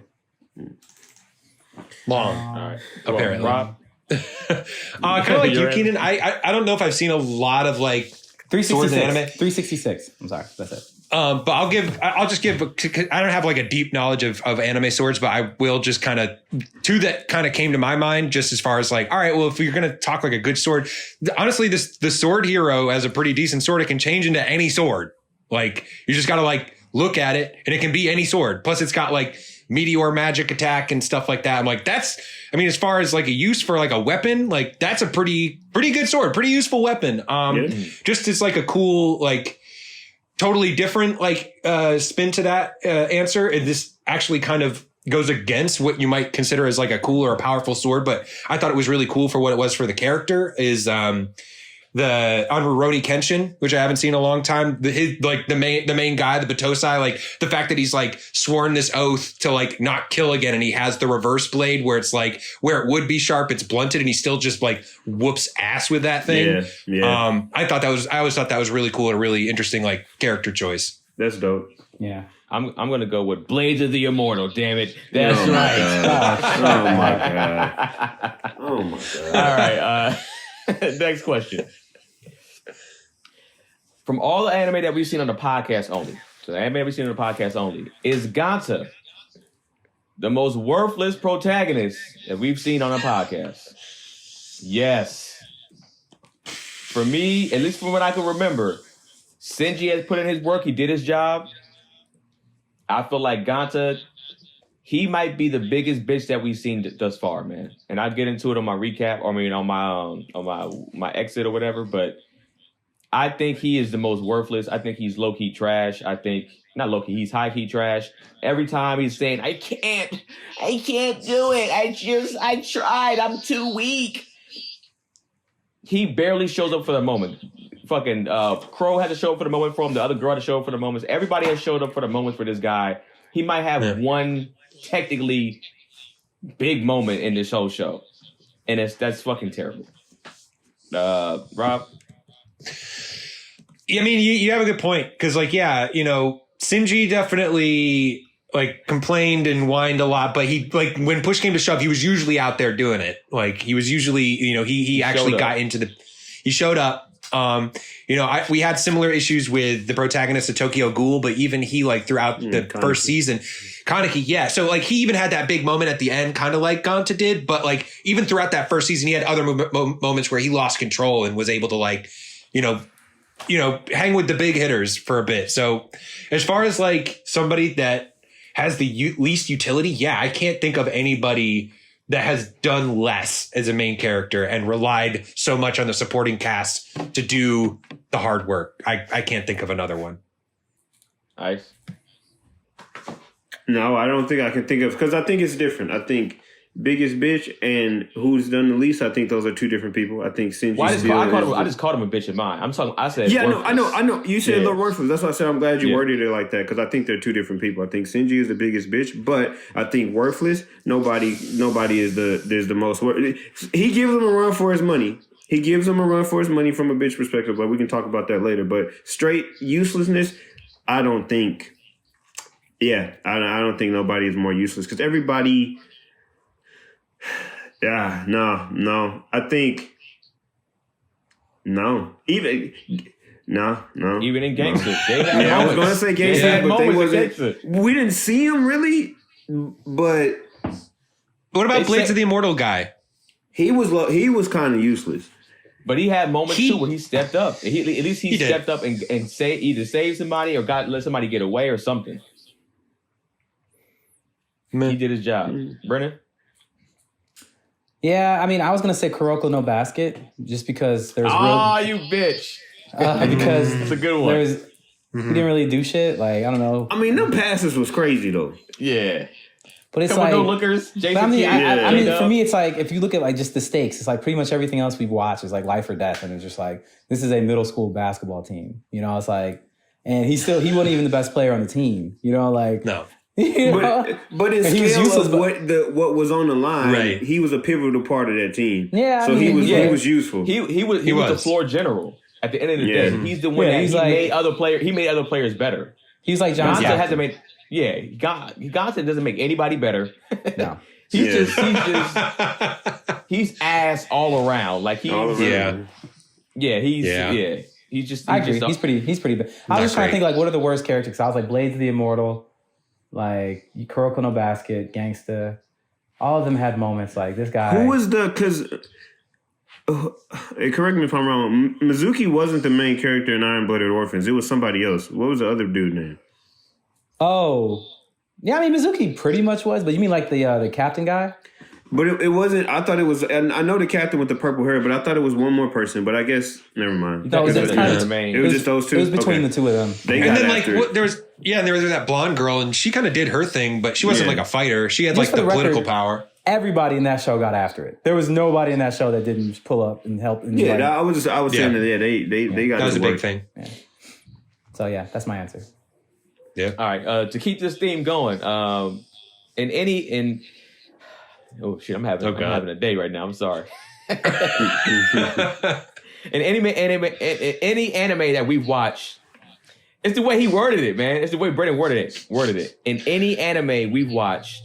Long. All right. Apparently. Rob? Kind of like you, Keenan. I don't know if I've seen a lot of like 366. anime. 366. I'm sorry. That's it. But I'll just give, I don't have like a deep knowledge of anime swords, but I will just kind of, two that kind of came to my mind just as far as like, all right, well, if you're going to talk like a good sword, honestly, the sword hero has a pretty decent sword. It can change into any sword. Like, you just got to like look at it and it can be any sword. Plus it's got like meteor magic attack and stuff like that. I'm like, as far as like a use for like a weapon, like that's a pretty good sword, pretty useful weapon. Just as like a cool, like, totally different like spin to that answer. And this actually kind of goes against what you might consider as like a cool or a powerful sword, but I thought it was really cool for what it was for the character is the Rurouni Kenshin, which I haven't seen in a long time. The main guy, the Batosai, like the fact that he's like sworn this oath to like not kill again, and he has the reverse blade where it's like where it would be sharp, it's blunted, and he still just like whoops ass with that thing. Yeah. I always thought that was really cool and a really interesting like character choice. That's dope. Yeah. I'm gonna go with Blades of the Immortal. Damn it, that's Oh my right. God. Oh my god. All right. Next question. From all the anime that we've seen on the podcast only, is Ganta the most worthless protagonist that we've seen on a podcast? Yes. For me, at least from what I can remember, Shinji has put in his work. He did his job. I feel like Ganta, he might be the biggest bitch that we've seen thus far, man. And I'll get into it on my recap, on my exit or whatever. But I think he is the most worthless. I think he's low-key trash. He's high-key trash. Every time he's saying, I can't do it. I tried. I'm too weak. He barely shows up for the moment. Fucking Crow had to show up for the moment for him. The other girl had to show up for the moments. Everybody has showed up for the moments for this guy. He might have one technically big moment in this whole show. And that's fucking terrible. Rob? I mean, you have a good point. Because, like, yeah, Shinji definitely, like, complained and whined a lot. But he, like, when push came to shove, he was usually out there doing it. Like, he was usually, he actually got into he showed up. We had similar issues with the protagonist of Tokyo Ghoul, but even he, like, throughout the first season, Kaneki, yeah. So, like, he even had that big moment at the end, kind of like Ganta did. But, like, even throughout that first season, he had other moments where he lost control and was able to, like, hang with the big hitters for a bit. So, as far as, like, somebody that has the least utility, yeah, I can't think of anybody that has done less as a main character and relied so much on the supporting cast to do the hard work. I can't think of another one. Ice? No, I don't think I can think of, because I think it's different. I think biggest bitch and who's done the least, I think those are two different people. I think Shinji. Well, I just called him a bitch in mine. I said yeah, worthless. I know. You said the worthless. That's why I said I'm glad you worded it like that, because I think they're two different people. I think Shinji is the biggest bitch, but I think worthless. Nobody is the most. He gives him a run for his money. He gives him a run for his money from a bitch perspective, but we can talk about that later. But straight uselessness, I don't think. Yeah, I don't think nobody is more useless, because everybody. Yeah, no. I think no. Even in Gangster. I was going to say Gangster, but they wasn't. We didn't see him really, but what about Blades of the Immortal guy? He was kind of useless. But he had moments too where he stepped up. At least he stepped up and either saved somebody or let somebody get away or something. Man. He did his job. Brennan? Yeah, I mean, I was going to say Kuroko no Basket, just because there's you bitch. Because that's a good one. He didn't really do shit. Like, I don't know. I mean, them passes was crazy, though. Yeah. But it's Couple like... no-lookers, Jason I mean, for me, it's like, if you look at, like, just the stakes, it's like pretty much everything else we've watched is like life or death. And it's just like, this is a middle school basketball team. It's like... And he wasn't even the best player on the team. Like... No. But in scale of what was on the line, right. He was a pivotal part of that team. Yeah, so he was useful. He was the floor general at the end of the day. He's the one that made other players better. He's like John. Ganta has to make Ganta doesn't make anybody better. No. He's ass all around. Like he's I agree. He's pretty bad. I was just trying to think, like, what are the worst characters? Because I was like Blades of the Immortal, like Kuroko no Basket, Gangsta. All of them had moments like this guy. Who was because correct me if I'm wrong, Mizuki wasn't the main character in Iron Blooded Orphans. It was somebody else. What was the other dude name? Oh, yeah. I mean, Mizuki pretty much was, but you mean like the captain guy? But it wasn't. I thought it was. And I know the captain with the purple hair, but I thought it was one more person. But I guess never mind. No, it was just those two. It was between the two of them. And then there was that blonde girl, and she kind of did her thing, but she wasn't like a fighter. She had Just like the political record, power. Everybody in that show got after it. There was nobody in that show that didn't pull up and help. And I was saying that they got that was a work. big thing. Yeah. So yeah, that's my answer. Yeah. All right. To keep this theme going, oh shit, I'm having a day right now. I'm sorry. In any anime that we've watched, it's the way he worded it, man. It's the way Brennan worded it. In any anime we've watched,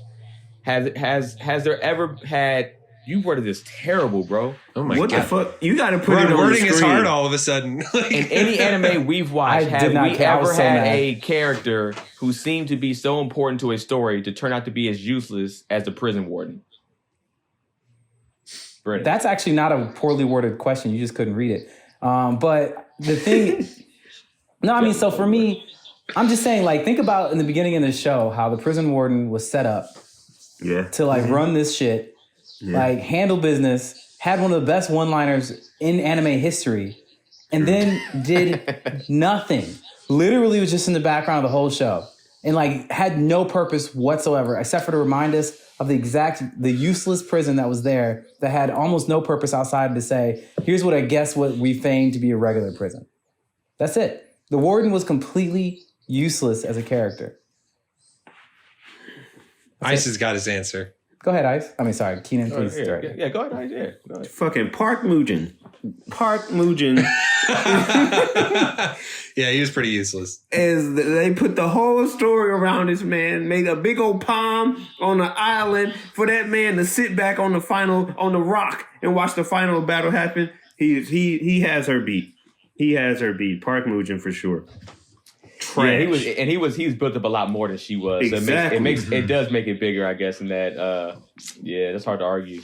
has there ever had? You worded this terrible, bro. Oh my god! What the fuck? You got to put it on wording the is screen. hard all of a sudden. In any anime we've watched, have we ever had a character who seemed to be so important to a story to turn out to be as useless as the prison warden? Brennan. That's actually not a poorly worded question. You just couldn't read it. But the thing, no, I mean, so for me, I'm just saying, like, think about in the beginning of the show how the prison warden was set up to like run this shit, like handle business, had one of the best one-liners in anime history, and then did nothing. Literally was just in the background of the whole show and like had no purpose whatsoever except for to remind us of the useless prison that was there that had almost no purpose outside to say, here's what I guess what we feigned to be a regular prison. That's it. The warden was completely useless as a character. Ice has got his answer. Go ahead, Ice. I mean, sorry, Keenan, please. Yeah, go ahead, Ice. Yeah, go ahead. Fucking Park Mujin. Yeah, he was pretty useless. As they put the whole story around this man, made a big old palm on the island for that man to sit back on the rock and watch the final battle happen. He has her beat. He has her beat. Park Mujin for sure. Trash. Yeah, he was built up a lot more than she was. Exactly. So it does make it bigger, I guess. In that, that's hard to argue.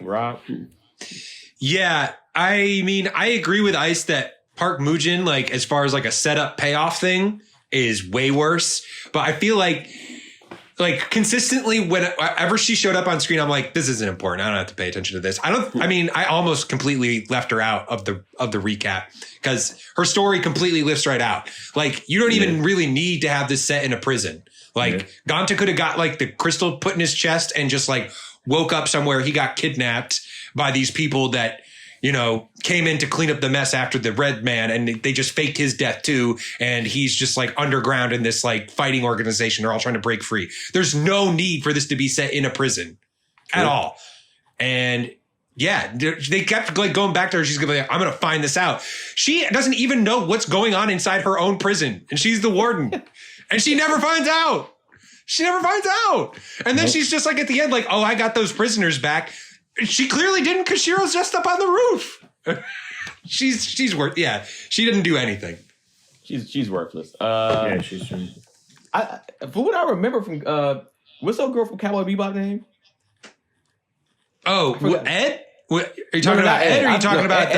Rob. Yeah, I mean, I agree with Ice that Park Mujin, like as far as like a setup payoff thing, is way worse. But I feel like consistently whenever she showed up on screen, I'm like, this isn't important. I don't have to pay attention to this. I almost completely left her out of the recap because her story completely lifts right out. Like you don't even really need to have this set in a prison. Like Ganta could have got like the crystal put in his chest and just like woke up somewhere. He got kidnapped by these people that, you know, came in to clean up the mess after the red man, and they just faked his death too. And he's just like underground in this like fighting organization. They're all trying to break free. There's no need for this to be set in a prison at all. And yeah, they kept like going back to her. She's gonna be like, I'm going to find this out. She doesn't even know what's going on inside her own prison. And she's the warden and she never finds out. And then she's just like at the end, like, oh, I got those prisoners back. She clearly didn't because Shiro's just up on the roof. she's worth. Yeah, she didn't do anything. She's worthless. She's true. For what I remember from what's that girl from Cowboy Bebop name? Oh, Ed? Are you talking about Ed? Or are you talking about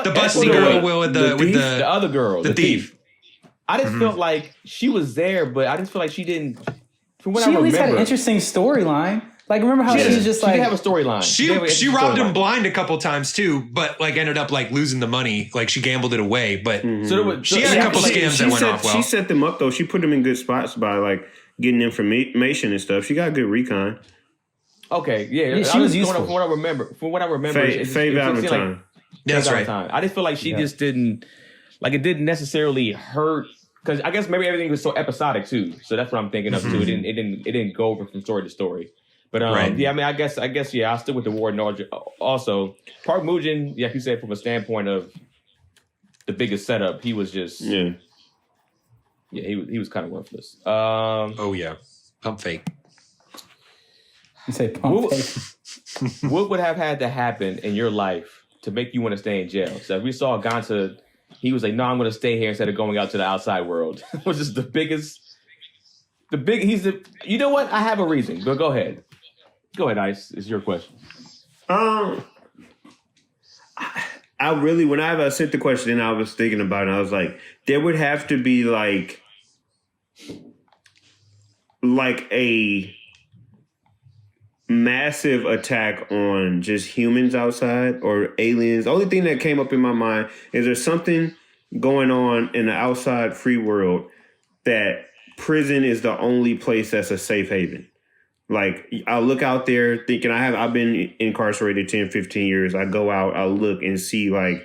the busty girl with the other girl, the thief? I just felt like she was there, but I just feel like she didn't. From what she I remember, at least had an interesting storyline. Like, remember how she was just she like... She didn't have a storyline. She robbed him blind a couple times, too, but, like, ended up, like, losing the money. Like, she gambled it away, but she had a couple scams that went off well. She set them up, though. She put them in good spots by, like, getting information and stuff. She got good recon. Okay, yeah. She was useful. From what I remember... Faye Valentine. That's right. I just feel like she just didn't... Like, it didn't necessarily hurt... Because I guess maybe everything was so episodic, too. So that's what I'm thinking of, too. It didn't go over from story to story. But yeah, I mean, I guess, yeah, I'll stick with the warden. Also, Park Mujin, like you said, from a standpoint of the biggest setup, he was just he was kind of worthless. Pump fake. You say pump fake. What would have had to happen in your life to make you want to stay in jail? So if we saw Ganta, he was like, "No, I'm going to stay here instead of going out to the outside world," which is the biggest. You know what? I have a reason, but go ahead. Go ahead, Ice. It's your question. I really, when I sent the question, I was thinking about it. I was like, there would have to be like a massive attack on just humans outside or aliens. The only thing that came up in my mind is there's something going on in the outside free world that prison is the only place that's a safe haven. Like, I look out there thinking I've been incarcerated 10, 15 years. I go out, I look and see like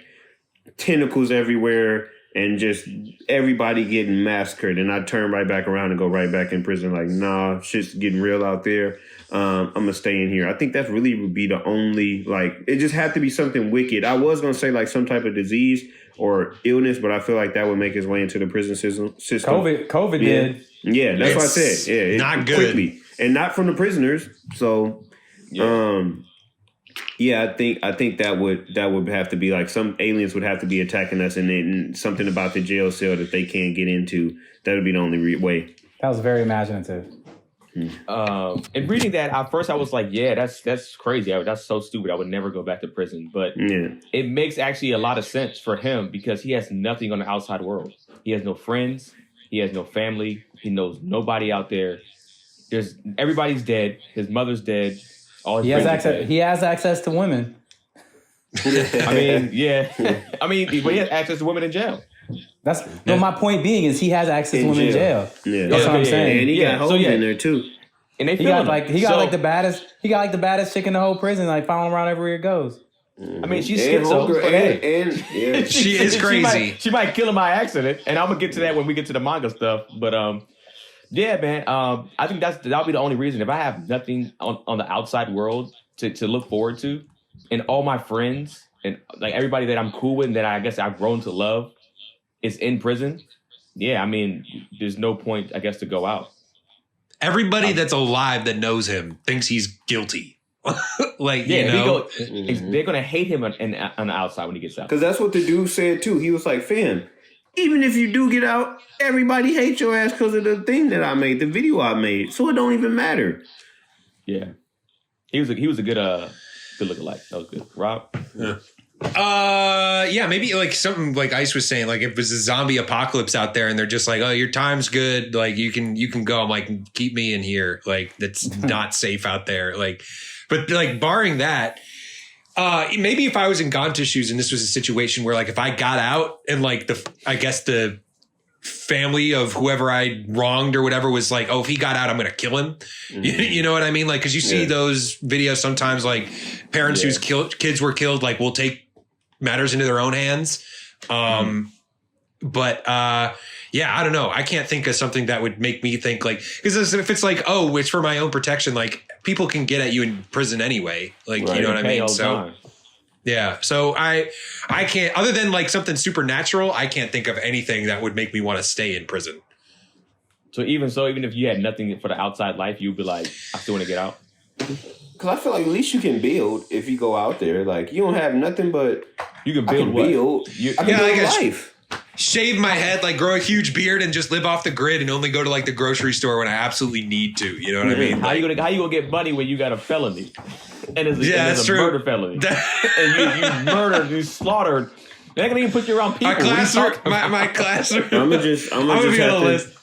tentacles everywhere and just everybody getting massacred. And I turn right back around and go right back in prison. Like, nah, shit's getting real out there. I'm going to stay in here. I think that really would be the only, like, it just had to be something wicked. I was going to say like some type of disease or illness, but I feel like that would make its way into the prison system. COVID did. Yeah, that's what I said. Yeah, not good. Quickly. And not from the prisoners. So, I think that would have to be like some aliens would have to be attacking us, and something about the jail cell that they can't get into. That would be the only way. That was very imaginative. And reading that, at first I was like, yeah, that's crazy. That's so stupid. I would never go back to prison. But it makes actually a lot of sense for him because he has nothing on the outside world. He has no friends. He has no family. He knows nobody out there. Everybody's dead. His mother's dead. All his he has friends are access. dead. He has access to women. I mean, yeah. I mean, but he has access to women in jail. No, my point being is he has access to women in jail. Yeah, that's what I'm saying. And he got hoes in there too. And they he got like the baddest chick in the whole prison, like following around everywhere he goes. I mean, she's schizo. She is crazy. She might kill him by accident, and I'm gonna get to that when we get to the manga stuff. But yeah, man. I think that'll be the only reason. If I have nothing on the outside world to look forward to, and all my friends and like everybody that I'm cool with and that I guess I've grown to love is in prison. Yeah, I mean, there's no point, I guess, to go out. Everybody that's alive that knows him thinks he's guilty. Like, yeah, you know, they're gonna hate him on the outside when he gets out. Because that's what the dude said too. He was like, "Fam, even if you do get out, everybody hates your ass because of the thing that I made, the video I made. So it don't even matter." Yeah, he was a good look-alike. That was good, Rob. Yeah, maybe like something like Ice was saying, like if it was a zombie apocalypse out there and they're just like, oh, your time's good, like you can go. I'm like, keep me in here, like that's not safe out there, like. But like barring that, maybe if I was in Ganta's shoes and this was a situation where like if I got out and like the family of whoever I wronged or whatever was like, oh, if he got out, I'm going to kill him. Mm-hmm. You know what I mean? Like, cause you see those videos sometimes like parents whose kids were killed, like will take matters into their own hands. But yeah, I don't know. I can't think of something that would make me think like, because if it's like, oh, it's for my own protection, like people can get at you in prison anyway. Like, you know what I mean? So yeah. So I can't, other than like something supernatural, I can't think of anything that would make me want to stay in prison. So even if you had nothing for the outside life, you'd be like, I still want to get out. Because I feel like at least you can build if you go out there. Like you don't have nothing, but you can build I can build life. Shave my head, like grow a huge beard and just live off the grid and only go to like the grocery store when I absolutely need to. You know what I mean? How you gonna get money when you got a felony? And it's that's a true. Murder felony. And you murdered, you slaughtered. They're not gonna even put you around people. My classroom. I'm gonna just be on the list.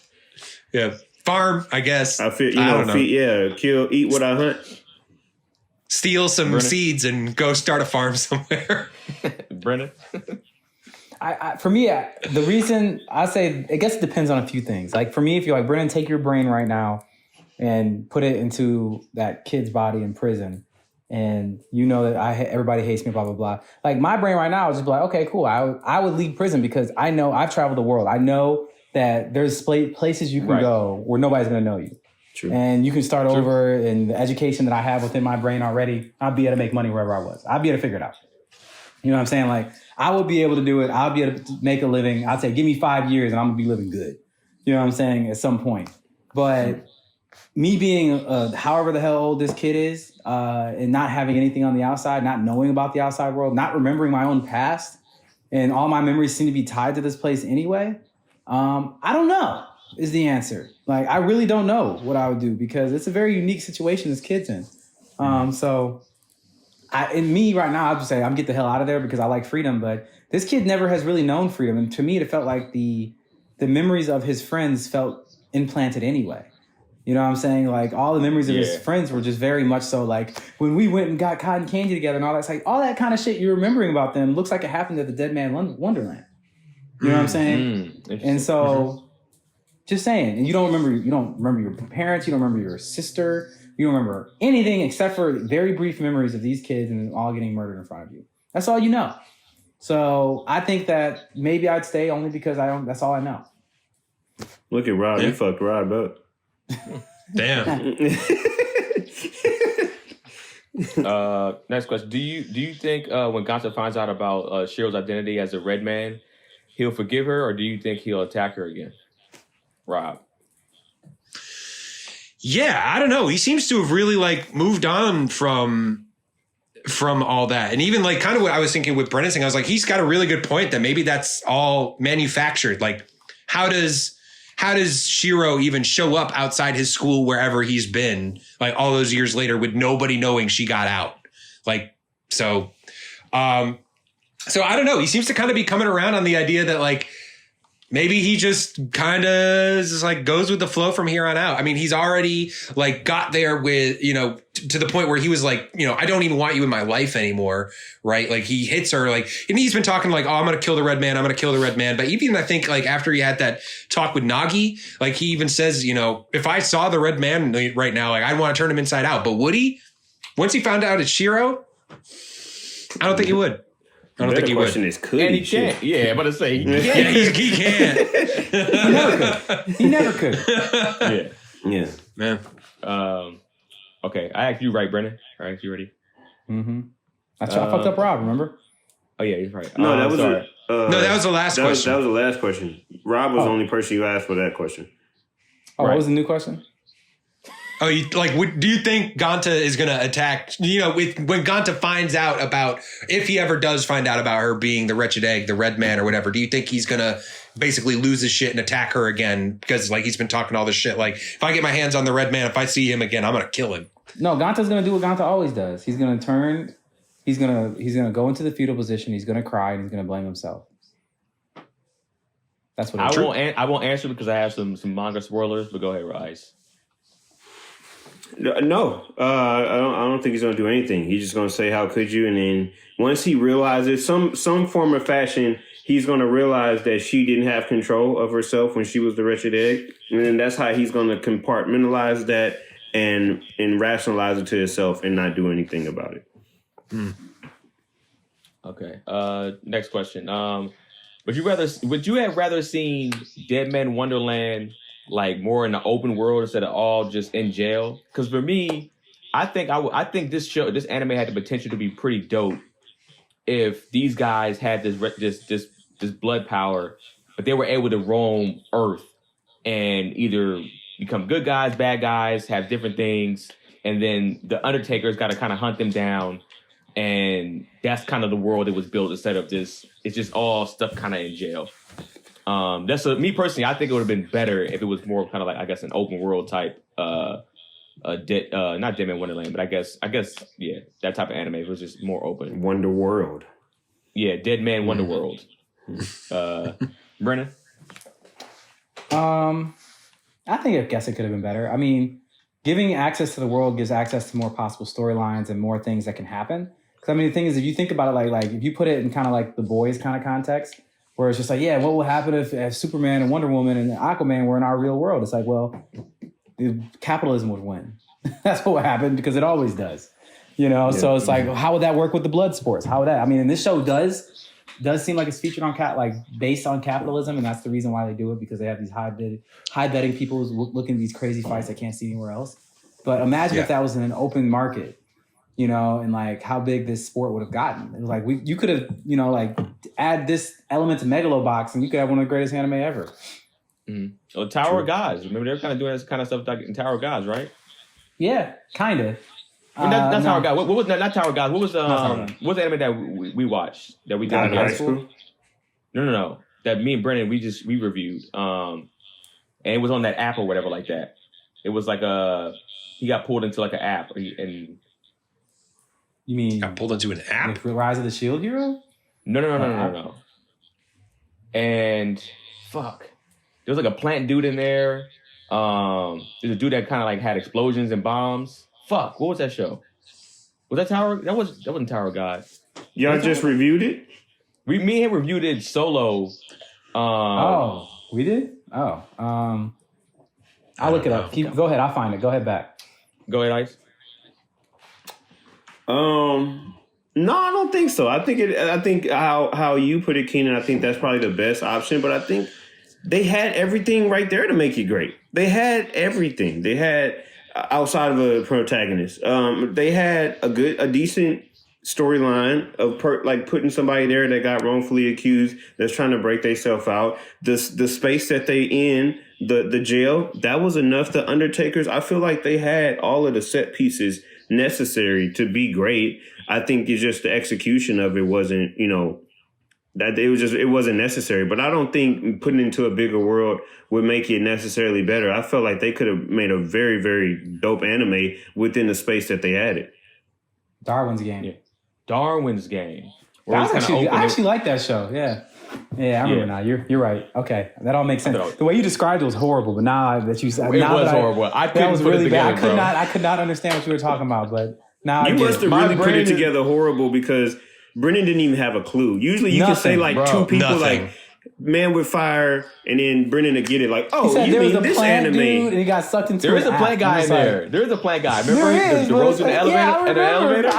Yeah, farm. I guess. I don't know. Kill, eat what I hunt. Steal some seeds and go start a farm somewhere. Brennan. For me, the reason I say, I guess it depends on a few things. Like for me, if you're like, Brennan, take your brain right now and put it into that kid's body in prison. And you know that everybody hates me, blah, blah, blah. Like my brain right now is just like, okay, cool. I would leave prison because I know I've traveled the world. I know that there's places you can go where nobody's going to know you. True. And you can start over, and the education that I have within my brain already, I'll be able to make money wherever I was. I'll be able to figure it out. You know what I'm saying? Like, I would be able to do it. I'll be able to make a living. I'd say, give me 5 years and I'm going to be living good. You know what I'm saying? At some point. But me being however the hell old this kid is and not having anything on the outside, not knowing about the outside world, not remembering my own past, and all my memories seem to be tied to this place anyway, I don't know is the answer. Like, I really don't know what I would do because it's a very unique situation this kid's in. So... in me right now, I'll just say I'm get the hell out of there because I like freedom. But this kid never has really known freedom. And to me, it felt like the memories of his friends felt implanted anyway. You know what I'm saying? Like all the memories of his friends were just very much so like when we went and got cotton candy together and all that. It's like all that kind of shit you're remembering about them looks like it happened at the Deadman Wonderland. You know what I'm saying? And so just saying, and you don't remember your parents, you don't remember your sister, you don't remember anything except for very brief memories of these kids and all getting murdered in front of you. That's all you know. So I think that maybe I'd stay only because that's all I know. Look at Rob. You fucked Rob up. Damn. Next question. Do you think when Ganta finds out about Shiro's identity as a red man, he'll forgive her, or do you think he'll attack her again? Rob. Yeah, I don't know. He seems to have really like moved on from all that. And even like kind of what I was thinking with Brennan's thing, I was like, he's got a really good point that maybe that's all manufactured. Like, how does Shiro even show up outside his school wherever he's been, like all those years later with nobody knowing she got out? Like, so I don't know. He seems to kind of be coming around on the idea that like, maybe he just kind of just like goes with the flow from here on out. I mean, he's already like got there with, to the point where he was like, I don't even want you in my life anymore. Right. Like he hits her like, and he's been talking like, oh, I'm going to kill the red man. I'm going to kill the red man. But even I think like after he had that talk with Nagi, like he even says, if I saw the red man right now, like I'd want to turn him inside out. But would he? Once he found out it's Shiro, I don't think he would. I don't think he would. Is could and he can't. Yeah, I'm about to say he can't. Yeah, he can't. He never could. Yeah. Man. Okay, I asked you right, Brennan. All right, you ready? Mm-hmm. I fucked up Rob, remember? Oh, yeah, he's right. No, that was no, that was the last question. That was the last question. Rob was the only person you asked for that question. Oh, right. What was the new question? Oh, do you think Ganta is going to attack, when Ganta finds out about, if he ever does find out about her being the wretched egg, the red man or whatever, do you think he's going to basically lose his shit and attack her again? Because like he's been talking all this shit. Like if I get my hands on the red man, if I see him again, I'm going to kill him. No, Ganta's going to do what Ganta always does. He's going to turn, he's going to go into the fetal position. He's going to cry and he's going to blame himself. That's what I won't answer because I have some manga spoilers, but go ahead, Rice. No, I don't think he's going to do anything. He's just going to say, how could you? And then once he realizes some form of fashion, he's going to realize that she didn't have control of herself when she was the wretched egg. And then that's how he's going to compartmentalize that and rationalize it to himself and not do anything about it. Okay. Next question. Would you have rather seen Deadman Wonderland like more in the open world instead of all just in jail? Because for me, I think this anime had the potential to be pretty dope if these guys had this blood power, but they were able to roam Earth and either become good guys, bad guys, have different things, and then the Undertaker's got to kind of hunt them down, and that's kind of the world it was built instead of this. It's just all stuff kind of in jail. Me personally, I think it would have been better if it was more kind of like, I guess, an open world type, not Deadman Wonderland, but I guess, yeah, that type of anime. It was just more open. Wonder World. Yeah, Deadman Wonder World. Brennan? I guess it could have been better. I mean, giving access to the world gives access to more possible storylines and more things that can happen. Because I mean, the thing is, if you think about it, like if you put it in kind of like the boys kind of context, where it's just like, yeah, what will happen if Superman and Wonder Woman and Aquaman were in our real world? It's like, well, capitalism would win. That's what would happen because it always does. Yeah. So it's like, how would that work with the blood sports? How would that? I mean, and this show does seem like it's featured on based on capitalism, and that's the reason why they do it, because they have these high betting people looking at these crazy fights they can't see anywhere else. But imagine if that was in an open market, and like how big this sport would have gotten. It was like you could have, like add this element to Megalobox, and you could have one of the greatest anime ever. Mm-hmm. So Tower of Gods. Remember, they were kind of doing this kind of stuff like in Tower of Gods, right? Yeah, kind of. Not Tower of God. What was not Tower of God? What was the anime that we watched that we did in high school? No. That me and Brennan we reviewed. And it was on that app or whatever like that. It was like he got pulled into like an app and. You mean got pulled into an app? Like Rise of the Shield Hero? No. And fuck, there was like a plant dude in there. There's a dude that kind of like had explosions and bombs. Fuck, what was that show? Was that Tower? That wasn't Tower of God. Y'all just reviewed it? Me and him reviewed it solo. Oh, we did? Oh. I'll look it up. Go ahead, I'll find it. Go ahead back. Go ahead, Ice. No, I don't think so. I think how you put it, Keenan, I think that's probably the best option, but I think they had everything right there to make it great. They had everything. They had outside of a protagonist. They had a decent storyline of putting somebody there that got wrongfully accused that's trying to break themselves out. The space that they in, the jail, that was enough. The Undertakers, I feel like they had all of the set pieces necessary to be great. I think it's just the execution of it wasn't, that it wasn't necessary. But I don't think putting it into a bigger world would make it necessarily better. I felt like they could have made a very, very dope anime within the space that they had it. Darwin's Game. Yeah. Darwin's Game. I actually like that show. Yeah. Yeah, I remember now. You're right. Okay, that all makes sense. The way you described it was horrible, but now that you said it was horrible. I couldn't put it together, bro. I could not understand what you were talking about, but now you must have really put it together horrible because Brennan didn't even have a clue. Usually you can say like two people like Man with Fire, and then Brennan to get it like, oh, you mean this anime? Dude, and he got sucked into. There is a plant guy in there. There is a plant guy. Remember the rose in the elevator?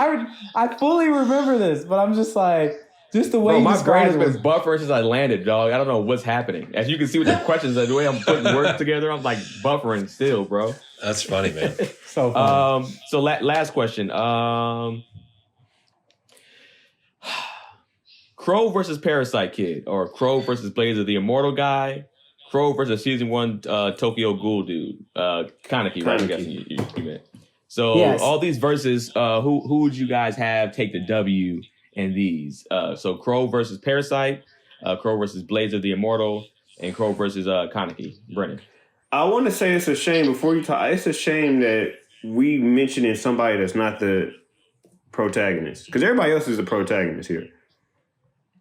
I fully remember this, but I'm just like. Just the way you my brain described has been buffering since I landed, dog. I don't know what's happening. As you can see with the questions, the way I'm putting words together, I'm like buffering still, bro. That's funny, man. So funny. So last question. Crow versus Parasite Kid, or Crow versus Blazer the Immortal Guy, Crow versus Season 1 Tokyo Ghoul dude. Kaneki, right? I'm guessing you meant. So yes. All these verses, who would you guys have take the W in these? So Crow versus Parasite, Crow versus Blazer the Immortal, and Crow versus Kaneki. Brennan. I want to say it's a shame before you talk. It's a shame that we mentioning somebody that's not the protagonist, because everybody else is the protagonist here,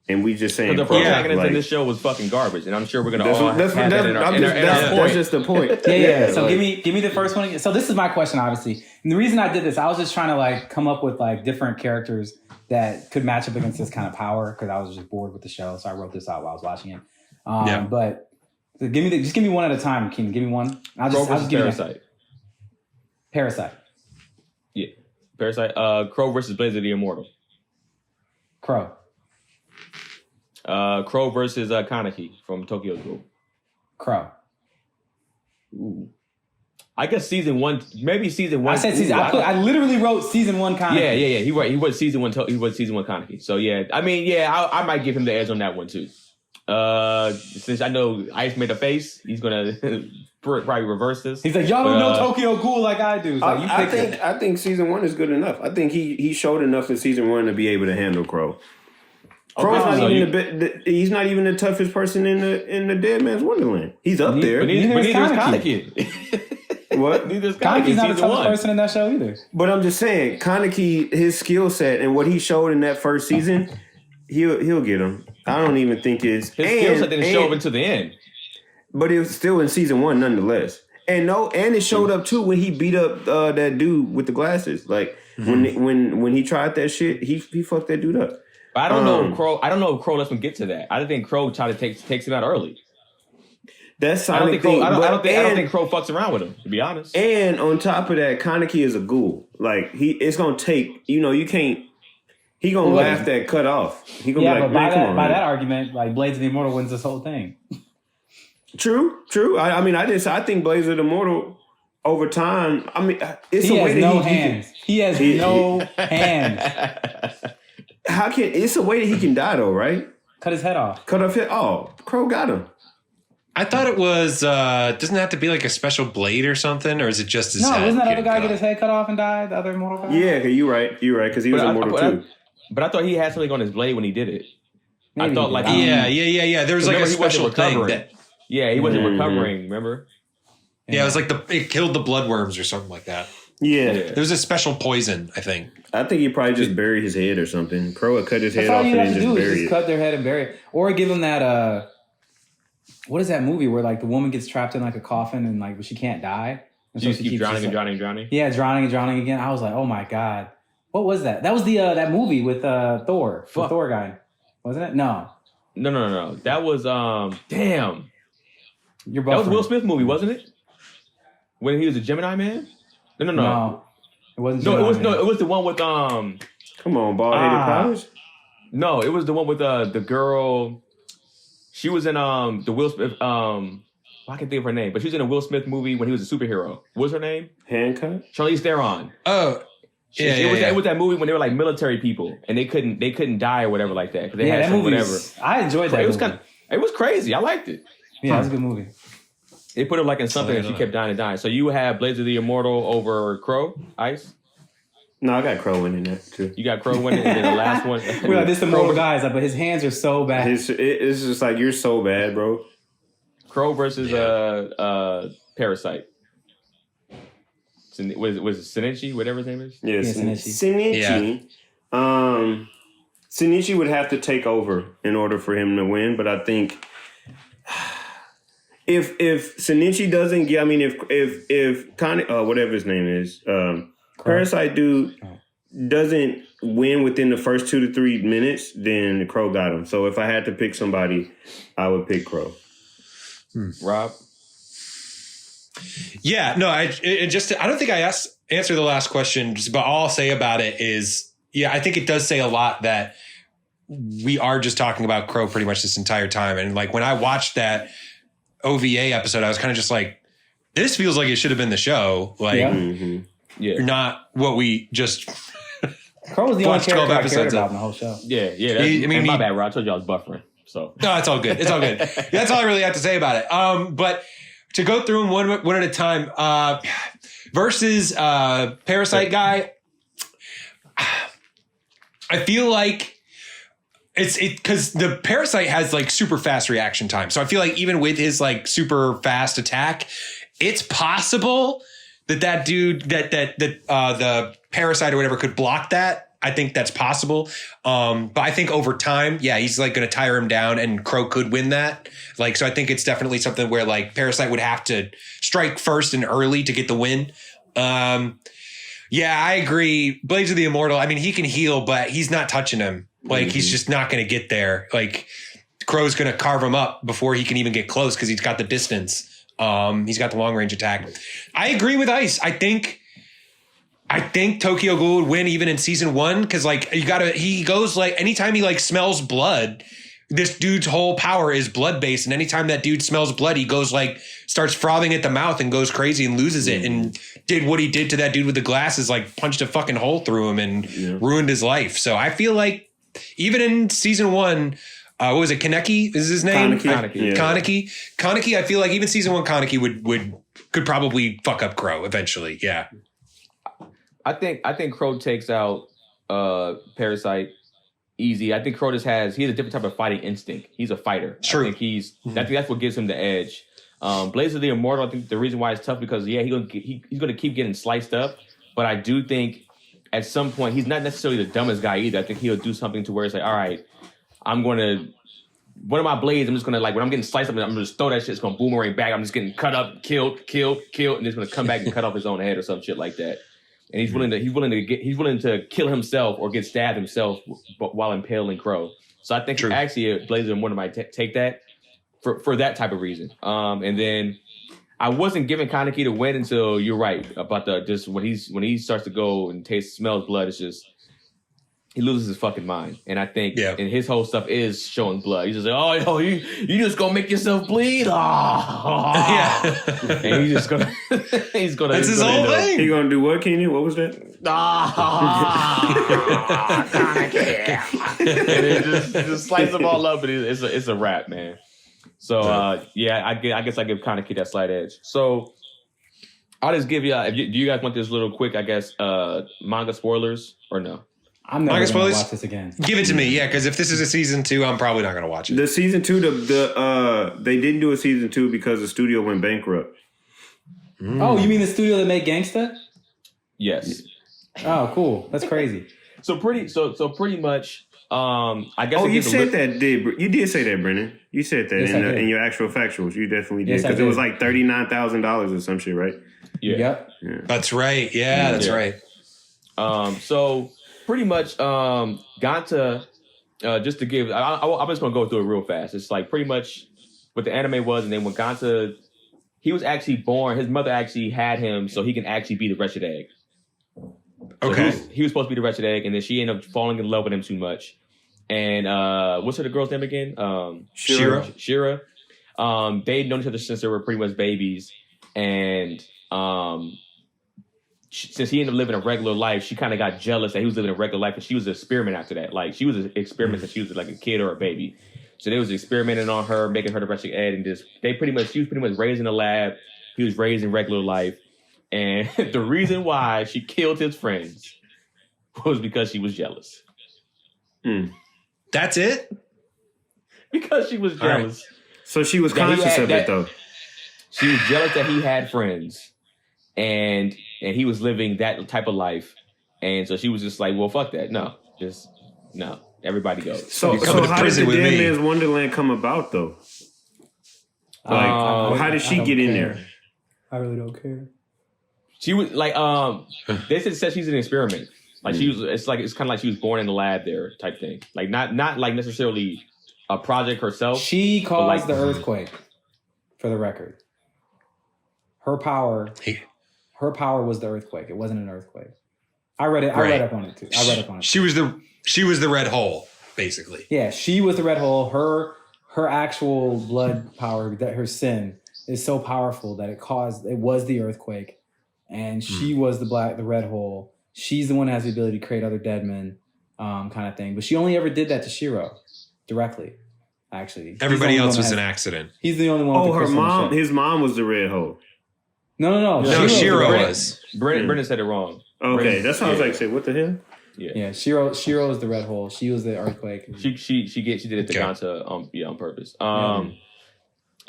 and we just saying the protagonist in this show was fucking garbage, and I'm sure we're gonna that's just the point. Yeah. So give me the first one. So this is my question, obviously, and the reason I did this, I was just trying to like come up with like different characters that could match up against this kind of power, because I was just bored with the show, so I wrote this out while I was watching it. But so give me one at a time, Keenan. Give me one. I'll just give Parasite. Parasite. Yeah, Parasite. Crow versus Blazer the Immortal. Crow. Crow versus Kaneki from Tokyo Ghoul. Crow. Ooh. I guess season 1, maybe season 1. I said season. I literally wrote season 1 Kaneki. Yeah. He was season 1. He was season 1 Kaneki. So yeah, I mean, I might give him the edge on that one too. Since I know Ice made a face, he's gonna probably reverse this. He's like, y'all don't know Tokyo Ghoul like I do. So I think season 1 is good enough. I think he showed enough in season 1 to be able to handle Crow. Crow's he's not even the toughest person in the Deadman's Wonderland. He's up there. But neither is Kaneki. What? Kaneki's not the toughest person in that show either. But I'm just saying, Kaneki, his skill set and what he showed in that first season, he'll get him. I don't even think his skill set didn't show up until the end. But it was still in season 1 nonetheless. And it showed up too when he beat up that dude with the glasses. Like when he tried that shit, he fucked that dude up. But I don't know if Crow. I don't know if Crow lets him get to that. I don't think Crow tried to takes him out early. That's I don't think Crow. I don't think Crow fucks around with him. To be honest. And on top of that, Kaneki is a ghoul. Like it's gonna take. You can't. He gonna laugh that cut off. He gonna be like, but by that argument, like Blazer the Immortal wins this whole thing. True. I think Blazer the Immortal over time. I mean, it's a way that hands. He has no hands. It's a way that he can die though, right? Cut his head off. Crow got him. I thought it was, doesn't it have to be like a special blade or something? Or is it just his head? No, wasn't that other guy get his head cut off and die? The other immortal guy? Yeah, you're right, because he was immortal too. But I thought he had something on his blade when he did it. Maybe I thought like... Yeah. There was like a special thing. He wasn't recovering, remember? Yeah, it was like it killed the bloodworms or something like that. Yeah. There's a special poison, I think. I think he probably just buried his head or something. Crow would cut his head off and then just bury it. Cut their head and bury it. Or give him that what is that movie where like the woman gets trapped in like a coffin and like she can't die? And She just keeps drowning just, and like, drowning and drowning. Yeah, drowning and drowning again. I was like, oh my God. What was that? That was the that movie with Thor. The Thor guy. Wasn't it? No. No. That was damn. That was Will Smith movie, wasn't it? When he was a Gemini man? No. No. It wasn't No, Gemini it was Man. it was the one with Come on, bald-headed powers. No, it was the one with the girl. She was in the Will Smith I can't think of her name, but she was in a Will Smith movie when he was a superhero. What was her name? Hancock? Charlize Theron. Oh. It was that movie when they were like military people and they couldn't die or whatever like that. They had that some movie. whatever. I enjoyed that. It was crazy. I liked it. Yeah, it was a good movie. They put her like in something and she kept dying and dying. So you have Blaze of the Immortal over Crow, Ice? No, I got Crow winning that too. You got Crow winning, and then the last one. We're like, this the Immortal guys, but his hands are so bad. It's just like, you're so bad, bro. Crow versus Parasite. Was it Shinichi, whatever his name is? Yeah, Shinichi. Shinichi. Shinichi would have to take over in order for him to win, but I think if Shinichi doesn't get, I mean, if whatever his name is, Parasite dude doesn't win within the first 2 to 3 minutes, then the Crow got him. So if I had to pick somebody, I would pick Crow. Rob? Yeah, no, I don't think I answered the last question, but all I'll say about it is, yeah, I think it does say a lot that we are just talking about Crow pretty much this entire time. And like when I watched that OVA episode, I was kind of just like, this feels like it should have been the show. Like, not what we just Crow was the only character I cared about in the whole show. Yeah. My bad, Rob. I told you I was buffering. So no, it's all good. It's all good. That's all I really have to say about it. But to go through them one at a time, versus Parasite guy, I feel like it's because the Parasite has like super fast reaction time. So I feel like even with his like super fast attack, it's possible that dude that the Parasite or whatever could block that. I think that's possible. But I think over time, yeah, he's like going to tire him down and Crow could win that. Like, so I think it's definitely something where like Parasite would have to strike first and early to get the win. Yeah, I agree. Blades of the Immortal, I mean, he can heal, but he's not touching him. Like, he's just not going to get there. Like, Crow's going to carve him up before he can even get close because he's got the distance. He's got the long range attack. I agree with Ice. I think Tokyo Ghoul would win even in season 1 because like he goes like anytime he like smells blood, this dude's whole power is blood based, and anytime that dude smells blood, he goes like starts frothing at the mouth and goes crazy and loses it, and did what he did to that dude with the glasses, like punched a fucking hole through him and ruined his life. So I feel like even in season 1, what was it? Kaneki is his name? Kaneki. I feel like even season 1 Kaneki could probably fuck up Crow eventually. Yeah. I think Crow takes out Parasite easy. I think Crow he has a different type of fighting instinct. He's a fighter. True. I think that's what gives him the edge. Blaze of the Immortal, I think the reason why it's tough because he's gonna keep getting sliced up, but I do think at some point he's not necessarily the dumbest guy either. I think he'll do something to where it's like, all right, one of my blades, I'm just gonna like when I'm getting sliced up, I'm gonna just throw that shit. It's gonna boomerang back. I'm just getting cut up, killed, and he's gonna come back and cut off his own head or some shit like that. And he's willing to kill himself or get stabbed himself while impaling Crow. So I think actually Blaze of the Immortal might take that for that type of reason. And then I wasn't giving Kaneki to win until you're right about when he starts to go and smells blood. It's just he loses his fucking mind. And I think and his whole stuff is showing blood. He's just like, oh, you just gonna make yourself bleed? And he's just gonna That's his whole thing. He gonna do what, Keenan? What was that? And just slice them all up, but it's a wrap, man. So I guess I give Kaneki that slight edge. So I'll just give you. Do you guys want this little quick? I guess manga spoilers or no? I'm never going to watch this again. Give it to me, because if this is a season 2, I'm probably not going to watch it. The season 2, they didn't do a season 2 because the studio went bankrupt. Oh, you mean the studio that made Gangsta? Yes. Oh, cool. That's crazy. So pretty much, I guess. Oh, you said that, you did say that, Brennan. You said that in your actual factuals. You definitely did because it was like $39,000 or some shit, right? Yeah. Yep. Yeah. That's right. Yeah, that's right. So pretty much, Ganta. Just to give, I'm just gonna go through it real fast. It's like pretty much what the anime was, and then when Ganta, he was actually born. His mother actually had him so he can actually be the wretched egg. So Okay. he was supposed to be the wretched egg, and then she ended up falling in love with him too much. And what's the girl's name again? Shira. They'd known each other since they were pretty much babies, and since he ended up living a regular life, she kind of got jealous that he was living a regular life, and she was an experiment after that. Like she was an experiment since she was like a kid or a baby. So they was experimenting on her, making her the wretched egg, and she was pretty much raised in the lab. He was raised in regular life. And the reason why she killed his friends was because she was jealous. That's it? Because she was jealous. Right. So she was conscious of it, though. She was jealous that he had friends. And he was living that type of life. And so she was just like, well, fuck that. No. Everybody goes. So how did the Deadman's Wonderland come about, though? Like, how did she get in there? I really don't care. She was like, they said she's an experiment. Like it's kind of like she was born in the lab there type thing. Like not like necessarily a project herself. She caused the earthquake, for the record. Her power was the earthquake. It wasn't an earthquake. I read it. I read up on it too. She was the red hole, basically. Yeah, she was the red hole. Her actual blood power, that her sin is so powerful that it was the earthquake. And she was the red hole. She's the one that has the ability to create other deadmen, kind of thing. But she only ever did that to Shiro directly, actually. Everybody else was an accident. He's the only one. Oh, her mom. His mom was the red hole. No. No, Shiro was. Brennan said it wrong. Okay, that's how I was like, say, what the hell? Yeah. Shiro is the red hole. She was the earthquake. She did it to Ganta on purpose.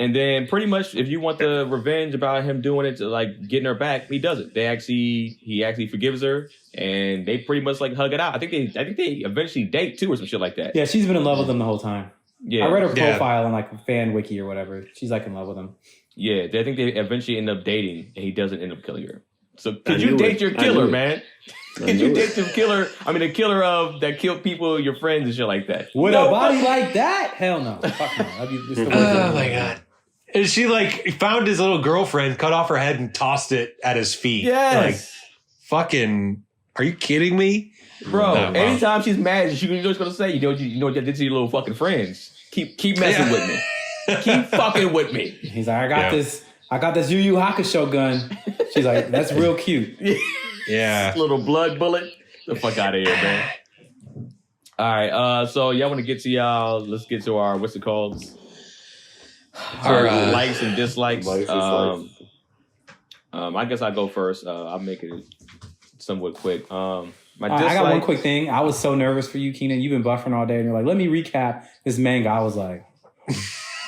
And then pretty much if you want the revenge about him doing it to like getting her back, he does it. He actually forgives her and they pretty much like hug it out. I think they eventually date too or some shit like that. Yeah, she's been in love with him the whole time. Yeah. I read her profile on like fan wiki or whatever. She's like in love with him. Yeah, I think they eventually end up dating and he doesn't end up killing her. So could you date your killer, man? Could you date the killer? I mean, the killer that killed people, your friends and shit like that. With a body like that? Hell no. Fuck no. Oh my God. And she like found his little girlfriend, cut off her head and tossed it at his feet. Yes. Like, fucking, are you kidding me? Bro, anytime she's mad, you know what she's going to say? You know what you did to your little fucking friends. Keep messing with me. Keep fucking with me. He's like, I got this Yu Yu Hakusho gun. She's like, that's real cute. Yeah. Little blood bullet. Get the fuck out of here, man. All right. So y'all want to get to y'all. Let's get to our, what's it called? Our likes and dislikes. I guess I'll go first. I'll make it somewhat quick. I got one quick thing. I was so nervous for you, Keenan. You've been buffering all day, and you're like, let me recap this manga. I was like,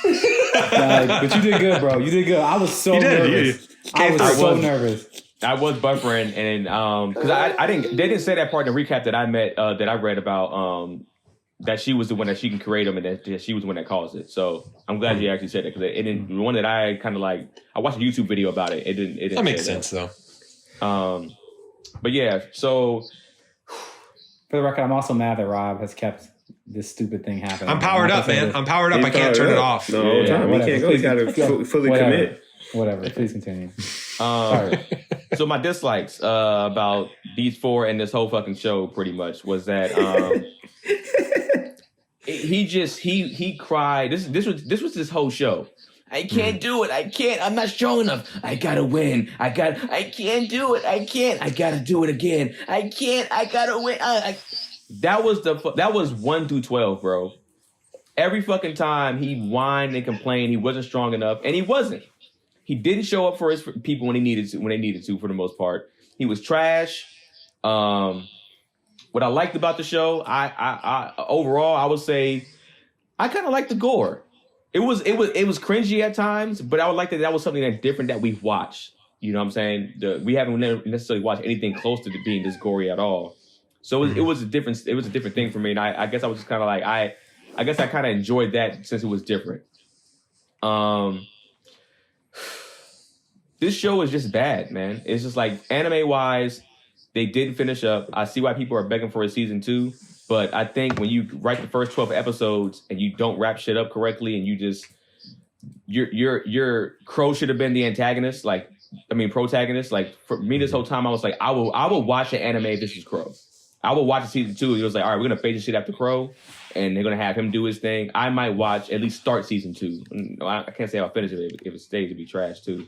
but you did good, bro. You did good. I was so nervous. I was so nervous. I was buffering, and because they didn't say that part in the recap that I read about that she was the one that she can create them, and that she was the one that caused it. So I'm glad you actually said that, because it didn't. The one that I kind of like, I watched a YouTube video about it. It didn't. That makes sense though. But yeah, so for the record, I'm also mad that Rob has kept this stupid thing happening. I'm powered up, man. I'm powered up. I can't turn it off. The whole time. He can't go. He's got to fully commit. Whatever. Please continue. Sorry. So my dislikes about these four and this whole fucking show pretty much was that he cried. This was this whole show. I can't do it. I can't. I'm not strong enough. I gotta win. I can't do it. I can't. I gotta do it again. I can't. I gotta win. That was 1 through 12, bro. Every fucking time he whined and complained he wasn't strong enough, and he wasn't. He didn't show up for his people when they needed to, for the most part. He was trash. What I liked about the show, I overall, I would say, I kind of liked the gore. It was cringy at times, but I would like that was something that's different that we've watched. You know what I'm saying? We haven't necessarily watched anything close to being this gory at all. So it was a different thing for me. And I guess I was just kind of like, I guess I kind of enjoyed that since it was different. This show is just bad, man. It's just like anime wise, they didn't finish up. I see why people are begging for a season 2, but I think when you write the first 12 episodes and you don't wrap shit up correctly, and you just your Crow should have been the antagonist, protagonist. Like for me, this whole time I was like, I will watch an anime if this is Crow. I will watch season 2. He was like, all right, we're gonna fade this shit after Crow, and they're gonna have him do his thing. I might watch at least start season 2. I can't say I'll finish it if it stays to be trash too.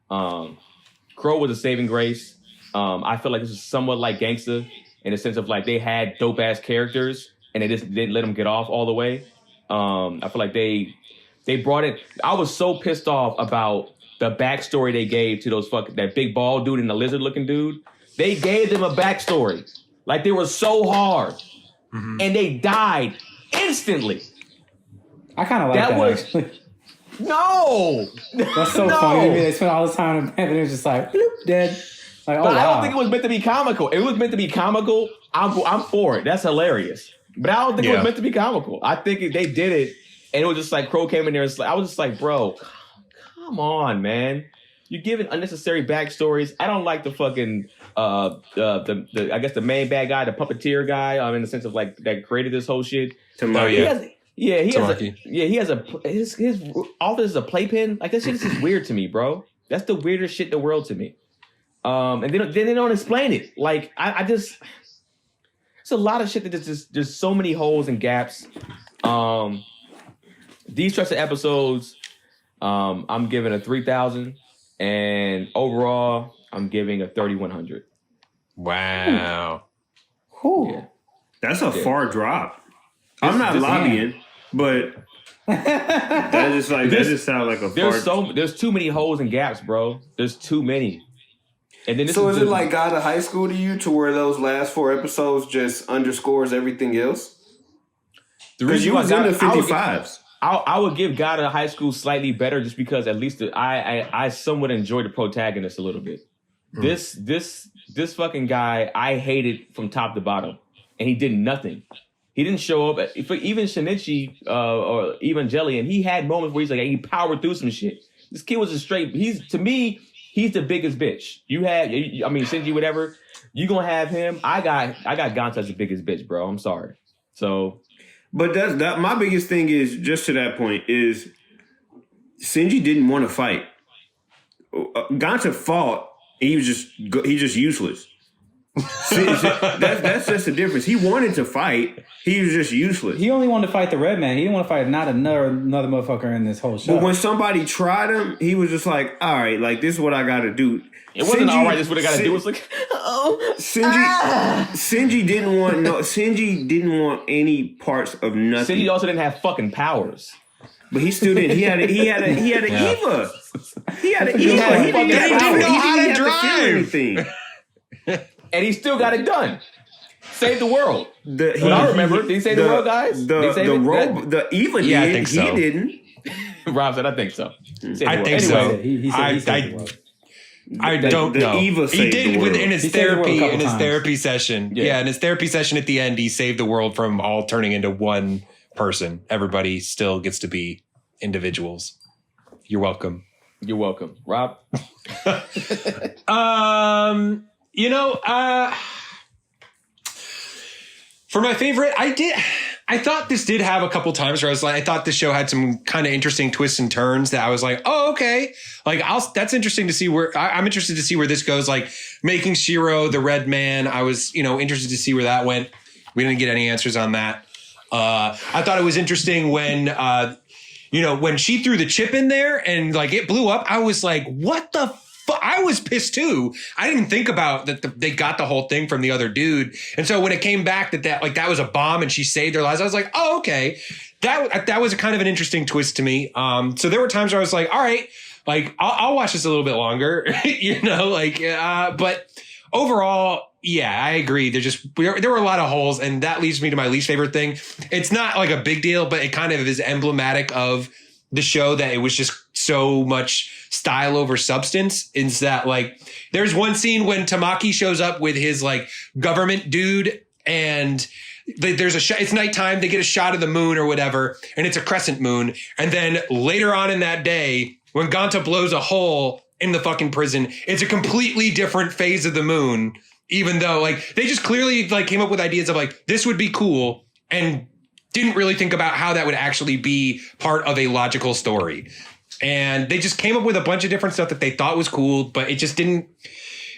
Crow was a saving grace. I feel like this is somewhat like Gangsta in the sense of like they had dope ass characters and they just didn't let them get off all the way. I feel like they brought it. I was so pissed off about the backstory they gave to that big bald dude and the lizard looking dude. They gave them a backstory. Like they were so hard and they died instantly. I kind of like that actually. No, that's so funny to me. They spent all this time in bed and it was just like bloop, dead. Like, but I don't think it was meant to be comical. If it was meant to be comical, I'm for it. That's hilarious. But I don't think it was meant to be comical. I think they did it, and it was just like Crow came in there. And I was just like, bro, come on, man. You're giving unnecessary backstories. I don't like the fucking the I guess the main bad guy, the puppeteer guy. In the sense of like that created this whole shit. He has his office is a playpen. Like that shit is just weird to me, bro. That's the weirdest shit in the world to me. And they don't explain it. Like I just, it's a lot of shit that there's so many holes and gaps. These types of episodes, I'm giving a 3,000, and overall, I'm giving a 3,100. Wow. Yeah. That's a far drop. I'm not lobbying, but that just sounds like a far. There's too many holes and gaps, bro. There's too many. And then is it like God of High School to you, to where those last 4 episodes just underscores everything else? Because you was in the 55s. I would give God of High School slightly better, just because at least I somewhat enjoy the protagonist a little bit. This fucking guy I hated from top to bottom, and he did nothing. He didn't show up. Even Shinichi or Evangelion, he had moments where he's like, he powered through some shit. This kid was he's the biggest bitch. Shinji, whatever. You gonna have him. I got Ganta as the biggest bitch, bro. I'm sorry. So, but that my biggest thing is, just to that point, is Shinji didn't want to fight. Ganta fought. He's just useless. That's just the difference. He wanted to fight. He was just useless. He only wanted to fight the red man. He didn't want to fight not another motherfucker in this whole show. But when somebody tried him, he was just like, all right, like, this is what I got to do. It wasn't all right. This is what I got to do. It was like, Shinji didn't want any parts of nothing. Shinji also didn't have fucking powers. But he still did. He had an Eva. He had an Eva. He didn't know how to drive anything. And he still got it done. Saved the world. I remember. Did he save the world, guys? The Eva did. I think so. He didn't. Rob said, I think so. I think so. He saved the world. I don't know. Eva he did in his therapy times. session. Yeah, in his therapy session at the end, he saved the world from all turning into one person. Everybody still gets to be individuals. You're welcome. You're welcome. Rob? For my favorite, I thought this did have a couple times where I was like, I thought this show had some kind of interesting twists and turns that I was like, oh, okay. Like, that's interesting to see I'm interested to see where this goes. Like making Shiro the red man. I was, interested to see where that went. We didn't get any answers on that. I thought it was interesting when, when she threw the chip in there and like it blew up. I was like, what the fuck? I was pissed too. I didn't think about that they got the whole thing from the other dude. And so when it came back that was a bomb and she saved their lives, I was like, oh, okay. That was a kind of an interesting twist to me. So there were times where I was like, all right, like I'll watch this a little bit longer, but overall, yeah, I agree. There were a lot of holes, and that leads me to my least favorite thing. It's not like a big deal, but it kind of is emblematic of the show that it was just so much style over substance. Is that like there's one scene when Tamaki shows up with his like government dude and there's a shot. It's nighttime. They get a shot of the moon or whatever, and it's a crescent moon. And then later on in that day, when Ganta blows a hole in the fucking prison, it's a completely different phase of the moon. Even though like they just clearly like came up with ideas of like this would be cool and didn't really think about how that would actually be part of a logical story. And they just came up with a bunch of different stuff that they thought was cool, but it didn't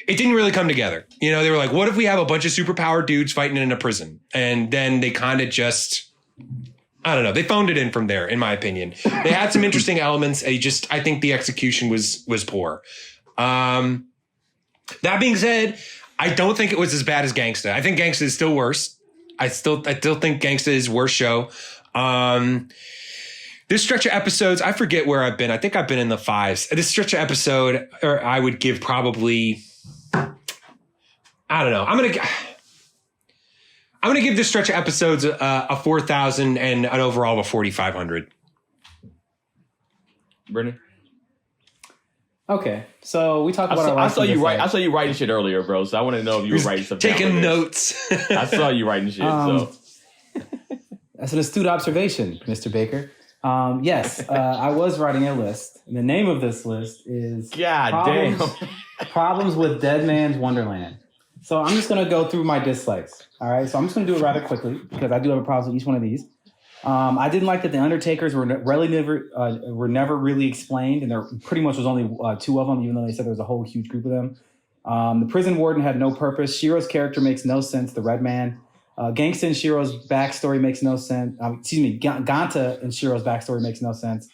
really come together. You know, they were like, what if we have a bunch of superpowered dudes fighting in a prison? And then they kind of just, I don't know, they phoned it in from there, in my opinion. They had some interesting elements. I think the execution was poor. That being said, I don't think it was as bad as Gangsta. I think Gangsta is still worse. I still think Gangsta is worse show. This stretch of episodes, I forget where I've been. I think I've been in the 5s. This stretch of episode, or I would give probably, I don't know. I'm gonna give this stretch of episodes a 4,000 and an overall of a 4,500. Brennan? Okay, so we talked about. I saw you writing shit earlier, bro. So I want to know if you were writing something. Taking notes. I saw you writing shit. That's an astute observation, Mr. Baker. Yes, I was writing a list. The name of this list is Problems with Deadman Wonderland. So I'm just gonna go through my dislikes. All right, so I'm just gonna do it rather quickly because I do have a problem with each one of these. I didn't like that the Undertakers were never really explained, and there pretty much was only 2 of them, even though they said there was a whole huge group of them. The prison warden had no purpose. Shiro's character makes no sense. The Red Man, Gangsta and Shiro's backstory makes no sense. Ganta and Shiro's backstory makes no sense.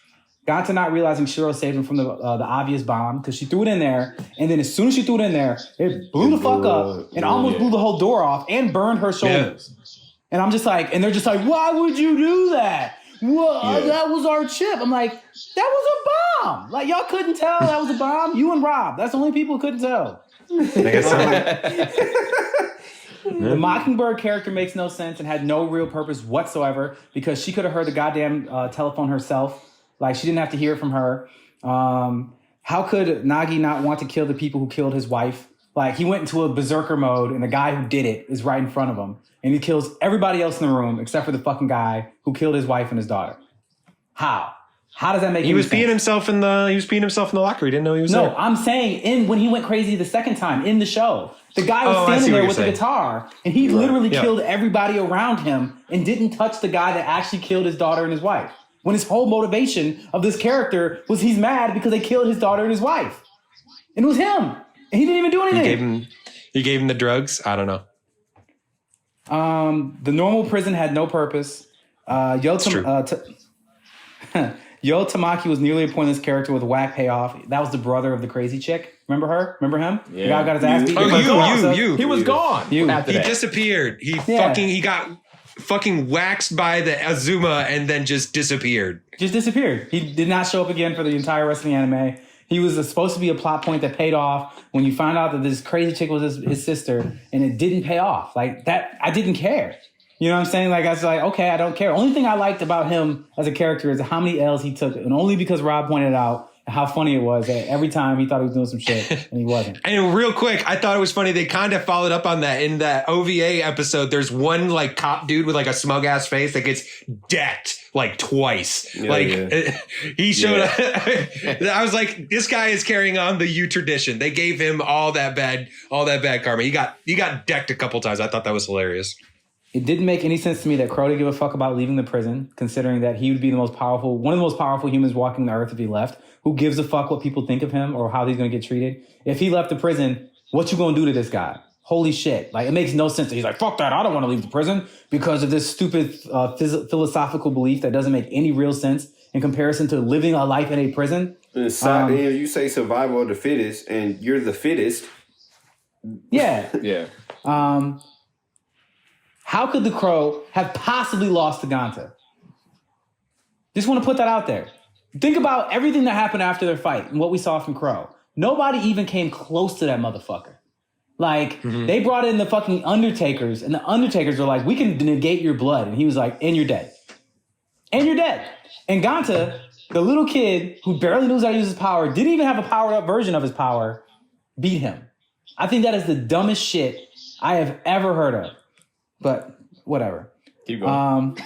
Ganta not realizing Shiro saved him from the obvious bomb because she threw it in there, and then as soon as she threw it in there, it blew the fuck up and almost blew the whole door off and burned her shoulders. Yeah. And I'm just like, and they're just like, why would you do that? Well, that was our chip. I'm like, that was a bomb. Like, y'all couldn't tell that was a bomb? You and Rob. That's the only people who couldn't tell. The Mockingbird character makes no sense and had no real purpose whatsoever because she could have heard the goddamn telephone herself. Like, she didn't have to hear it from her. How could Nagi not want to kill the people who killed his wife? Like, he went into a berserker mode, and the guy who did it is right in front of him. And he kills everybody else in the room except for the fucking guy who killed his wife and his daughter. How? How does that make any sense? He was peeing himself in the locker. He didn't know he was there. No, I'm saying when he went crazy the second time in the show, the guy was standing there with the guitar, and he literally killed everybody around him and didn't touch the guy that actually killed his daughter and his wife. When his whole motivation of this character was he's mad because they killed his daughter and his wife. And it was him. And he didn't even do anything. He gave him the drugs? I don't know. The normal prison had no purpose. Yo Tamaki was nearly a pointless character with a whack payoff. That was the brother of the crazy chick. Remember her? Remember him? Yeah. The guy who got his ass beat. You. He was gone. He disappeared. He got fucking waxed by the Azuma and then just disappeared. He did not show up again for the entire rest of the anime. He was supposed to be a plot point that paid off when you found out that this crazy chick was his sister, and it didn't pay off. Like that, I didn't care. You know what I'm saying? Like, I was like, okay, I don't care. Only thing I liked about him as a character is how many L's he took, and only because Rob pointed out how funny it was that every time he thought he was doing some shit, and he wasn't. And real quick, I thought it was funny. They kind of followed up on that in that OVA episode. There's one like cop dude with like a smug ass face that gets decked like twice. He showed up. I was like, this guy is carrying on the U tradition. They gave him all that bad karma. He got decked a couple times. I thought that was hilarious. It didn't make any sense to me that Crow didn't give a fuck about leaving the prison, considering that he would be one of the most powerful humans walking the earth if he left. Who gives a fuck what people think of him or how he's going to get treated? If he left the prison, what you going to do to this guy? Holy shit. Like, it makes no sense that he's like, fuck that, I don't want to leave the prison because of this stupid philosophical belief that doesn't make any real sense in comparison to living a life in a prison. You say survival of the fittest, and you're the fittest. Yeah. Yeah. How could the Crow have possibly lost to Ganta? Just want to put that out there. Think about everything that happened after their fight and what we saw from Crow. Nobody even came close to that motherfucker. Like, they brought in the fucking Undertakers, and the Undertakers were like, we can negate your blood. And he was like, and you're dead. And you're dead. And Ganta, the little kid who barely knows how to use his power, didn't even have a powered-up version of his power, beat him. I think that is the dumbest shit I have ever heard of. But whatever. Keep going.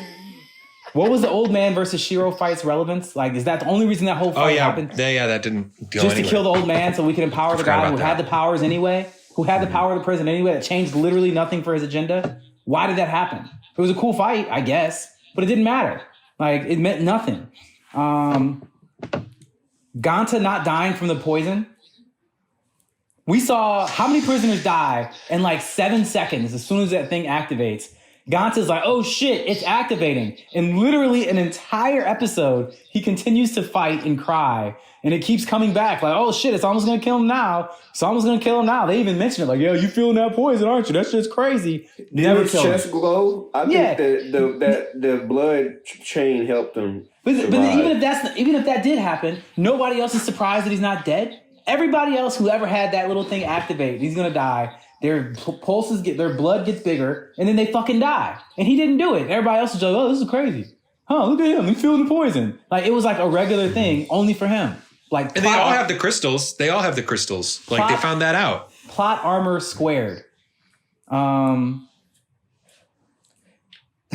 What was the old man versus Shiro fight's relevance? Like, is that the only reason that whole fight happened? That didn't go Just anywhere. to kill the old man so we could empower the guy who had the powers anyway, who had the power of the prison anyway, that changed literally nothing for his agenda? Why did that happen? It was a cool fight, I guess, but it didn't matter. Like, it meant nothing. Ganta not dying from the poison. We saw how many prisoners die in like 7 seconds as soon as that thing activates. Ganta's like, oh shit, it's activating. And literally an entire episode, he continues to fight and cry. And it keeps coming back like, oh shit, it's almost going to kill him now. It's almost going to kill him now. They even mention it like, yo, you feeling that poison, aren't you? That's just crazy. Did his chest glow? I think that the blood chain helped him. But even if that did happen, nobody else is surprised that he's not dead. Everybody else who ever had that little thing activate, he's going to die. Their pulses their blood gets bigger, and then they fucking die. And he didn't do it. Everybody else was like, oh, this is crazy. Huh, look at him. He's feeling the poison. Like, it was like a regular thing only for him. Like, and they all have the crystals. They Like, they found that out. Plot armor squared.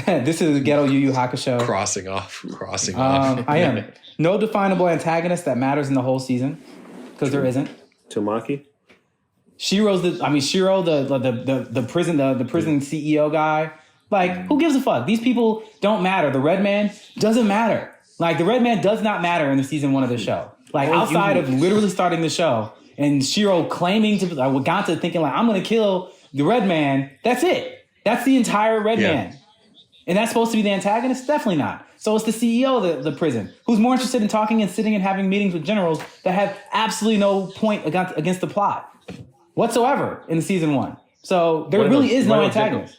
This is Ghetto Yu Yu Hakusho. Crossing off. I am. No definable antagonist that matters in the whole season, because there isn't. Tamaki? Shiro, the prison CEO guy. Like, who gives a fuck? These people don't matter. The Red Man doesn't matter. Like, the Red Man does not matter in the season 1 of the show. Like, outside of literally starting the show and Shiro claiming to, with Ganta thinking like, I'm going to kill the Red Man. That's it. That's the entire Red Man. And that's supposed to be the antagonist? Definitely not. So it's the CEO of the prison who's more interested in talking and sitting and having meetings with generals that have absolutely no point against the plot whatsoever in season 1. So there really is no antagonist.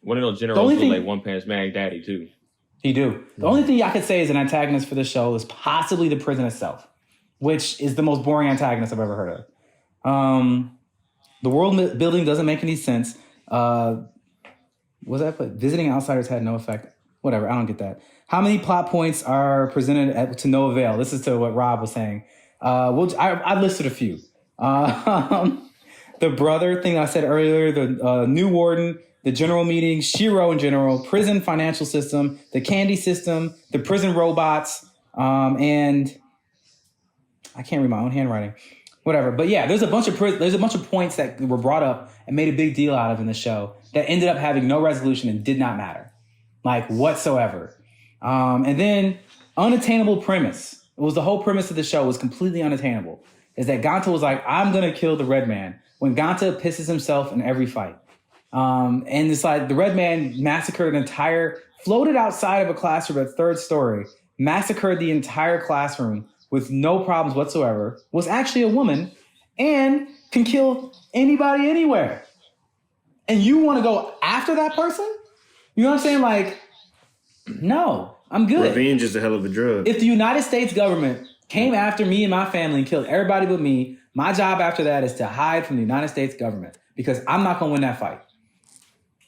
One of those generals was like One Punch Man Daddy too. He do. The only thing I could say is an antagonist for the show is possibly the prison itself, which is the most boring antagonist I've ever heard of. The world building doesn't make any sense. Was that put? Visiting outsiders had no effect. Whatever, I don't get that. How many plot points are presented to no avail? This is to what Rob was saying. I listed a few. The brother thing I said earlier, the new warden, the general meeting, Shiro in general, prison financial system, the candy system, the prison robots, and I can't read my own handwriting. Whatever. But yeah, there's a bunch of points that were brought up and made a big deal out of in the show that ended up having no resolution and did not matter, like whatsoever. And then unattainable premise. It was the whole premise of the show was completely unattainable. Is that Ganta was like, I'm going to kill the Red Man when Ganta pisses himself in every fight. And it's like the Red Man massacred floated outside of a classroom at 3rd story, massacred the entire classroom with no problems whatsoever, was actually a woman, and can kill anybody anywhere. And you want to go after that person? You know what I'm saying? Like, no, I'm good. Revenge is a hell of a drug. If the United States government came after me and my family and killed everybody but me, my job after that is to hide from the United States government because I'm not going to win that fight.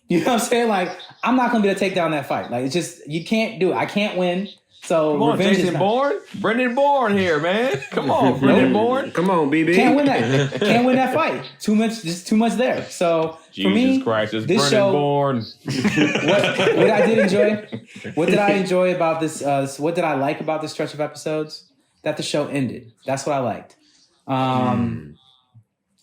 You know what I'm saying? Like, I'm not going to be able to take down that fight. Like, it's just, you can't do it. I can't win. So come on, Jason Bourne. Brendan Bourne here, man. Come on, Brendan Bourne. Come on, BB. Can't win that. Can't win that fight. Just too much there. So Jesus for me, Christ, it's this Brendan show, Bourne. what I did enjoy, what did I enjoy about this? What did I like about this stretch of episodes? That the show ended. That's what I liked.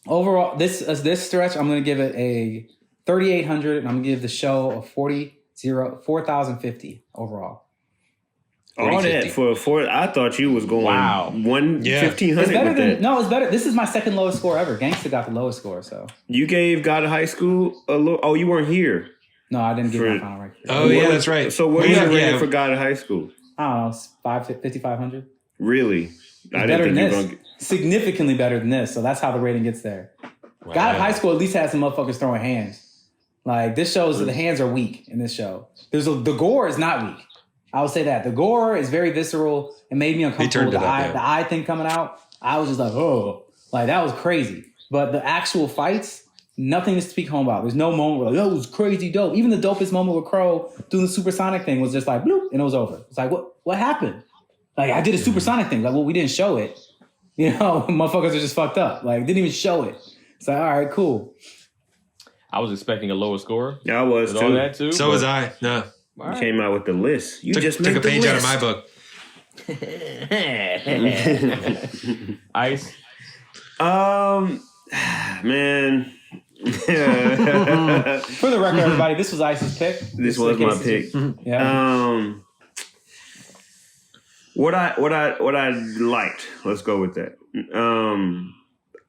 Overall, this stretch, I'm going to give it a 3,800, and I'm going to give the show a 4,050 overall. All that for I thought you was going 1,500 with that. No, it's better. This is my second lowest score ever. Gangsta got the lowest score, so. You gave God of High School a little. Oh, you weren't here. No, I didn't give my final rank. Oh, yeah, that's right. So what is your rating for God of High School? I don't know, 5,500. Really? I didn't think you were going to... Significantly better than this, so that's how the rating gets there. Wow. God of High School at least has some motherfuckers throwing hands. Like, this shows that the hands are weak in this show. The gore is not weak. I would say that. The gore is very visceral. It made me uncomfortable with the eye thing coming out. I was just like, oh. Like, that was crazy. But the actual fights, nothing to speak home about. There's no moment where like, oh, it was crazy dope. Even the dopest moment with Crow doing the supersonic thing was just like, bloop, and it was over. It's like, what happened? Like, I did a supersonic thing. Like, well, we didn't show it. You know, motherfuckers are just fucked up. Like, didn't even show it. It's like, all right, cool. I was expecting a lower score. Yeah, I was With all too. that too. So was I. No. All right. Came out with the list. You Took just a made the page list. out of my book. Ice. Man. For the record, everybody, this was Ice's pick. This was my pick. Yeah. What I liked. Let's go with that.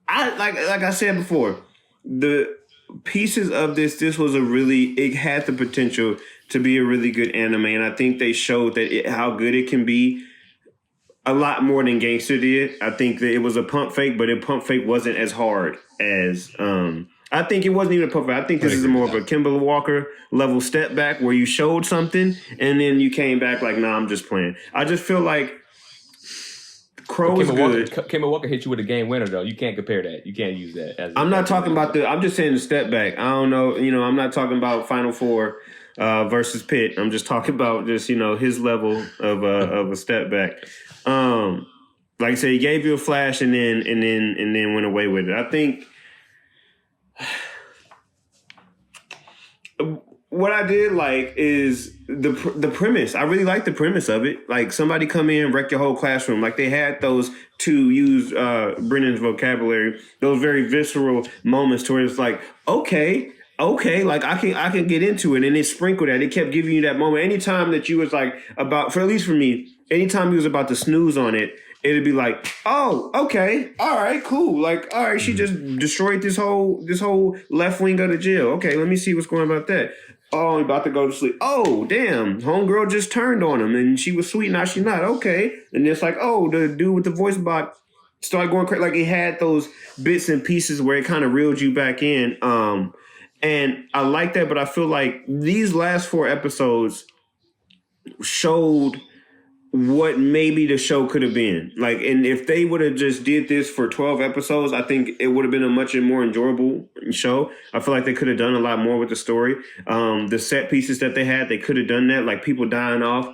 I like I said before, the pieces of this was it had the potential to be a really good anime, and I think they showed that how good it can be. A lot more than Gangster did. I think that it was a pump fake, but a pump fake wasn't as hard as I think it wasn't even a pump fake. I think this is more of a Kimberly Walker level step back where you showed something and then you came back like, nah, I'm just playing. I just feel like Crow was good. Kimberly Walker hit you with a game winner though. You can't compare that. You can't use that. I'm not talking about I'm just saying the step back. I don't know. I'm not talking about Final Four versus Pitt. I'm just talking about just his level of a step back. Like I said, he gave you a flash and then went away with it. I think what I did like is the premise. I really like the premise of it. Like somebody come in, wreck your whole classroom. Like they had those, to use Brennan's vocabulary, those very visceral moments where it's like, okay, like I can get into it, and it sprinkled that. It kept giving you that moment. Anytime that you was like at least for me, anytime you was about to snooze on it, it'd be like, oh, okay, all right, cool. Like, all right, she just destroyed this whole left wing of the jail. Okay, let me see what's going on about that. Oh, I'm about to go to sleep. Oh, damn, homegirl just turned on him, and she was sweet, now she's not. Okay, and it's like, oh, the dude with the voice box started going crazy. Like it had those bits and pieces where it kind of reeled you back in. And I like that, but I feel like these last 4 episodes showed what maybe the show could have been. Like, and if they would have just did this for 12 episodes, I think it would have been a much more enjoyable show. I feel like they could have done a lot more with the story. The set pieces that they had, they could have done that, like people dying off.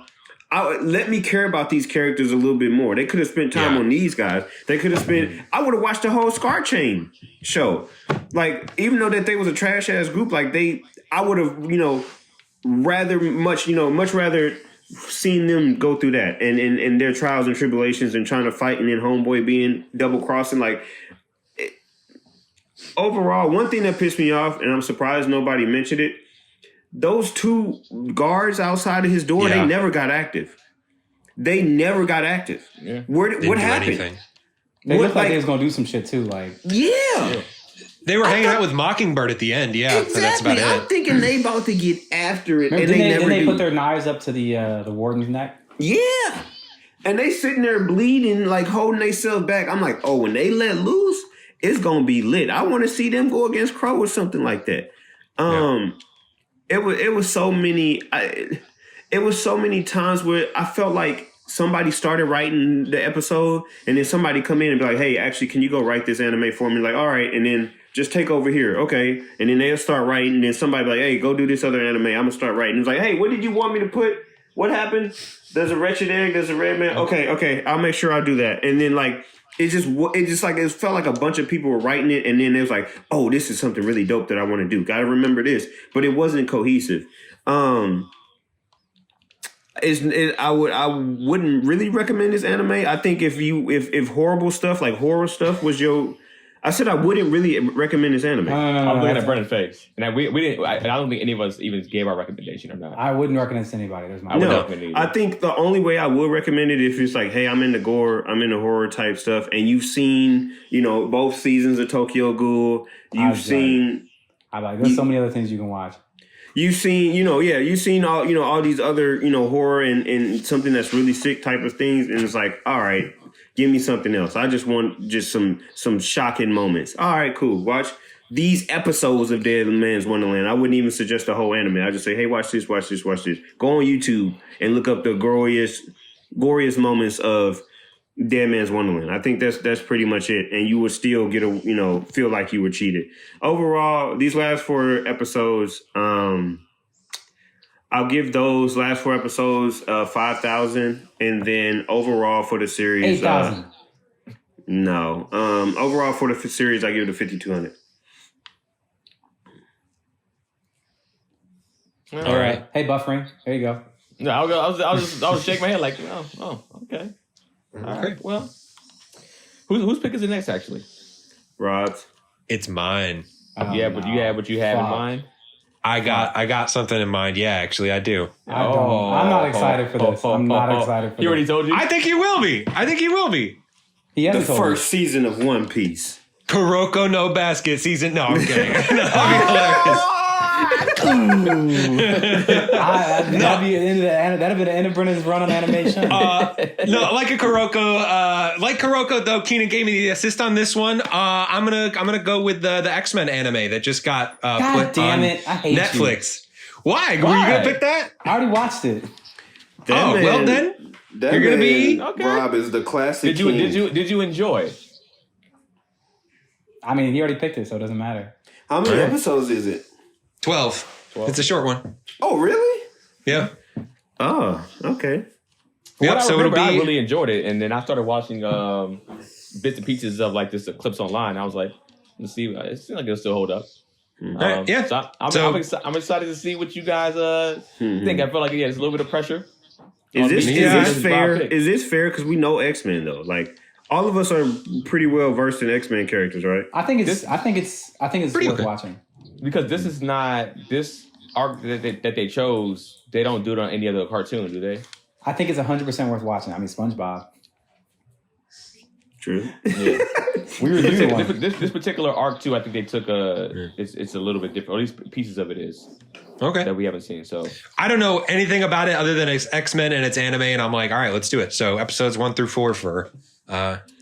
Let me care about these characters a little bit more. They could have spent time on these guys. They could have I would have watched the whole Scar Chain show. Like, even though that they was a trash ass group, like I would have, much rather seen them go through that and their trials and tribulations and trying to fight, and then homeboy being double crossing. Like, overall, one thing that pissed me off, and I'm surprised nobody mentioned it, those 2 guards outside of his door, they never got active. They never got active. Yeah. What happened? Anything. They looked like they was gonna do some shit too. Like, yeah. They were hanging out with Mockingbird at the end. Yeah, exactly. so that's about it. I'm thinking they about to get after it, and didn't they do. put their knives up to the warden's neck? Yeah. And they sitting there bleeding, like holding themselves back. I'm like, oh, when they let loose, it's gonna be lit. I want to see them go against Crow or something like that. It was so many. It was so many times where I felt like somebody started writing the episode, and then somebody come in and be like, "Hey, actually, can you go write this anime for me?" Like, all right, and then just take over here, okay? And then they'll start writing, and then somebody be like, "Hey, go do this other anime. I'm gonna start writing." It's like, "Hey, what did you want me to put? What happened? There's a wretched egg. There's a red man. Okay, I'll make sure I do that." And then like. It felt like a bunch of people were writing it, and then it was like, oh, this is something really dope that I want to do. Got to remember this, but it wasn't cohesive. I wouldn't really recommend this anime. I think if horrible stuff like horror stuff was I said I wouldn't really recommend this anime. I'm looking at Brennan's face, and we didn't. I don't think any of us even gave our recommendation or not. I wouldn't recommend it to anybody. There's my no. I think the only way I would recommend it if it's like, hey, I'm into gore, I'm into horror type stuff, and you've seen both seasons of Tokyo Ghoul. There's so many other things you can watch. You've seen, you've seen all these other, horror and something that's really sick type of things, and it's like, all right. Give me something else. I just want some shocking moments. All right, cool. Watch these episodes of Deadman Wonderland. I wouldn't even suggest the whole anime. I just say, hey, watch this, watch this, watch this. Go on YouTube and look up the goriest moments of Deadman Wonderland. I think that's pretty much it. And you would still get feel like you were cheated. Overall, these last 4 episodes, I'll give those last 4 episodes 5,000, and then overall for the series 8,000. No. Overall for the series, I give it a 5,200. All right. Hey, buffering. There you go. No, I was shaking my head like, oh, okay. All right. Well, whose pick is it next? Actually, Rod's. It's mine. Yeah, but you have what you have in mind. I got something in mind. Yeah, actually, I do. I don't. I'm not excited for this. I'm not excited for this. He already told you? I think he will be. He The hasn't told me. first season of One Piece. Kuroko no Basket season. No, I'm kidding. No, that'd be hilarious. That'd be the end of Brennan's run on Animeshun. No, like Kuroko though. Keenan gave me the assist on this one. I'm gonna go with the X-Men anime that just got God put damn on it! I hate Netflix. Why? Were you Why? gonna pick that? I already watched it. That Well then. That You're gonna be- man, okay. Rob is the classic. Did you enjoy? I mean, he already picked it, so it doesn't matter. How many episodes is it? 12. It's a short one. Oh, really? Yeah. Oh, okay. Yep. So it'll be. I really enjoyed it, and then I started watching bits and pieces of like this clips online. I was like, let's see. It seems like it'll still hold up. Right, yeah. So I'm excited to see what you guys think. I feel like it's a little bit of pressure. Is this Bob fair? pick. Is this fair? Because we know X-Men though. Like all of us are pretty well versed in X-Men characters, right? I think it's Pretty worth good. watching. Because this is not this arc that they chose. They don't do it on any other cartoon, do they? I think it's 100% worth watching. I mean, SpongeBob. True. Yeah. We reviewed one. this particular arc too. I think they took it's a little bit different. Or at least pieces of it is Okay. that we haven't seen. So I don't know anything about it other than it's X-Men and it's anime, and I'm like, all right, let's do it. So episodes 1 through 4 for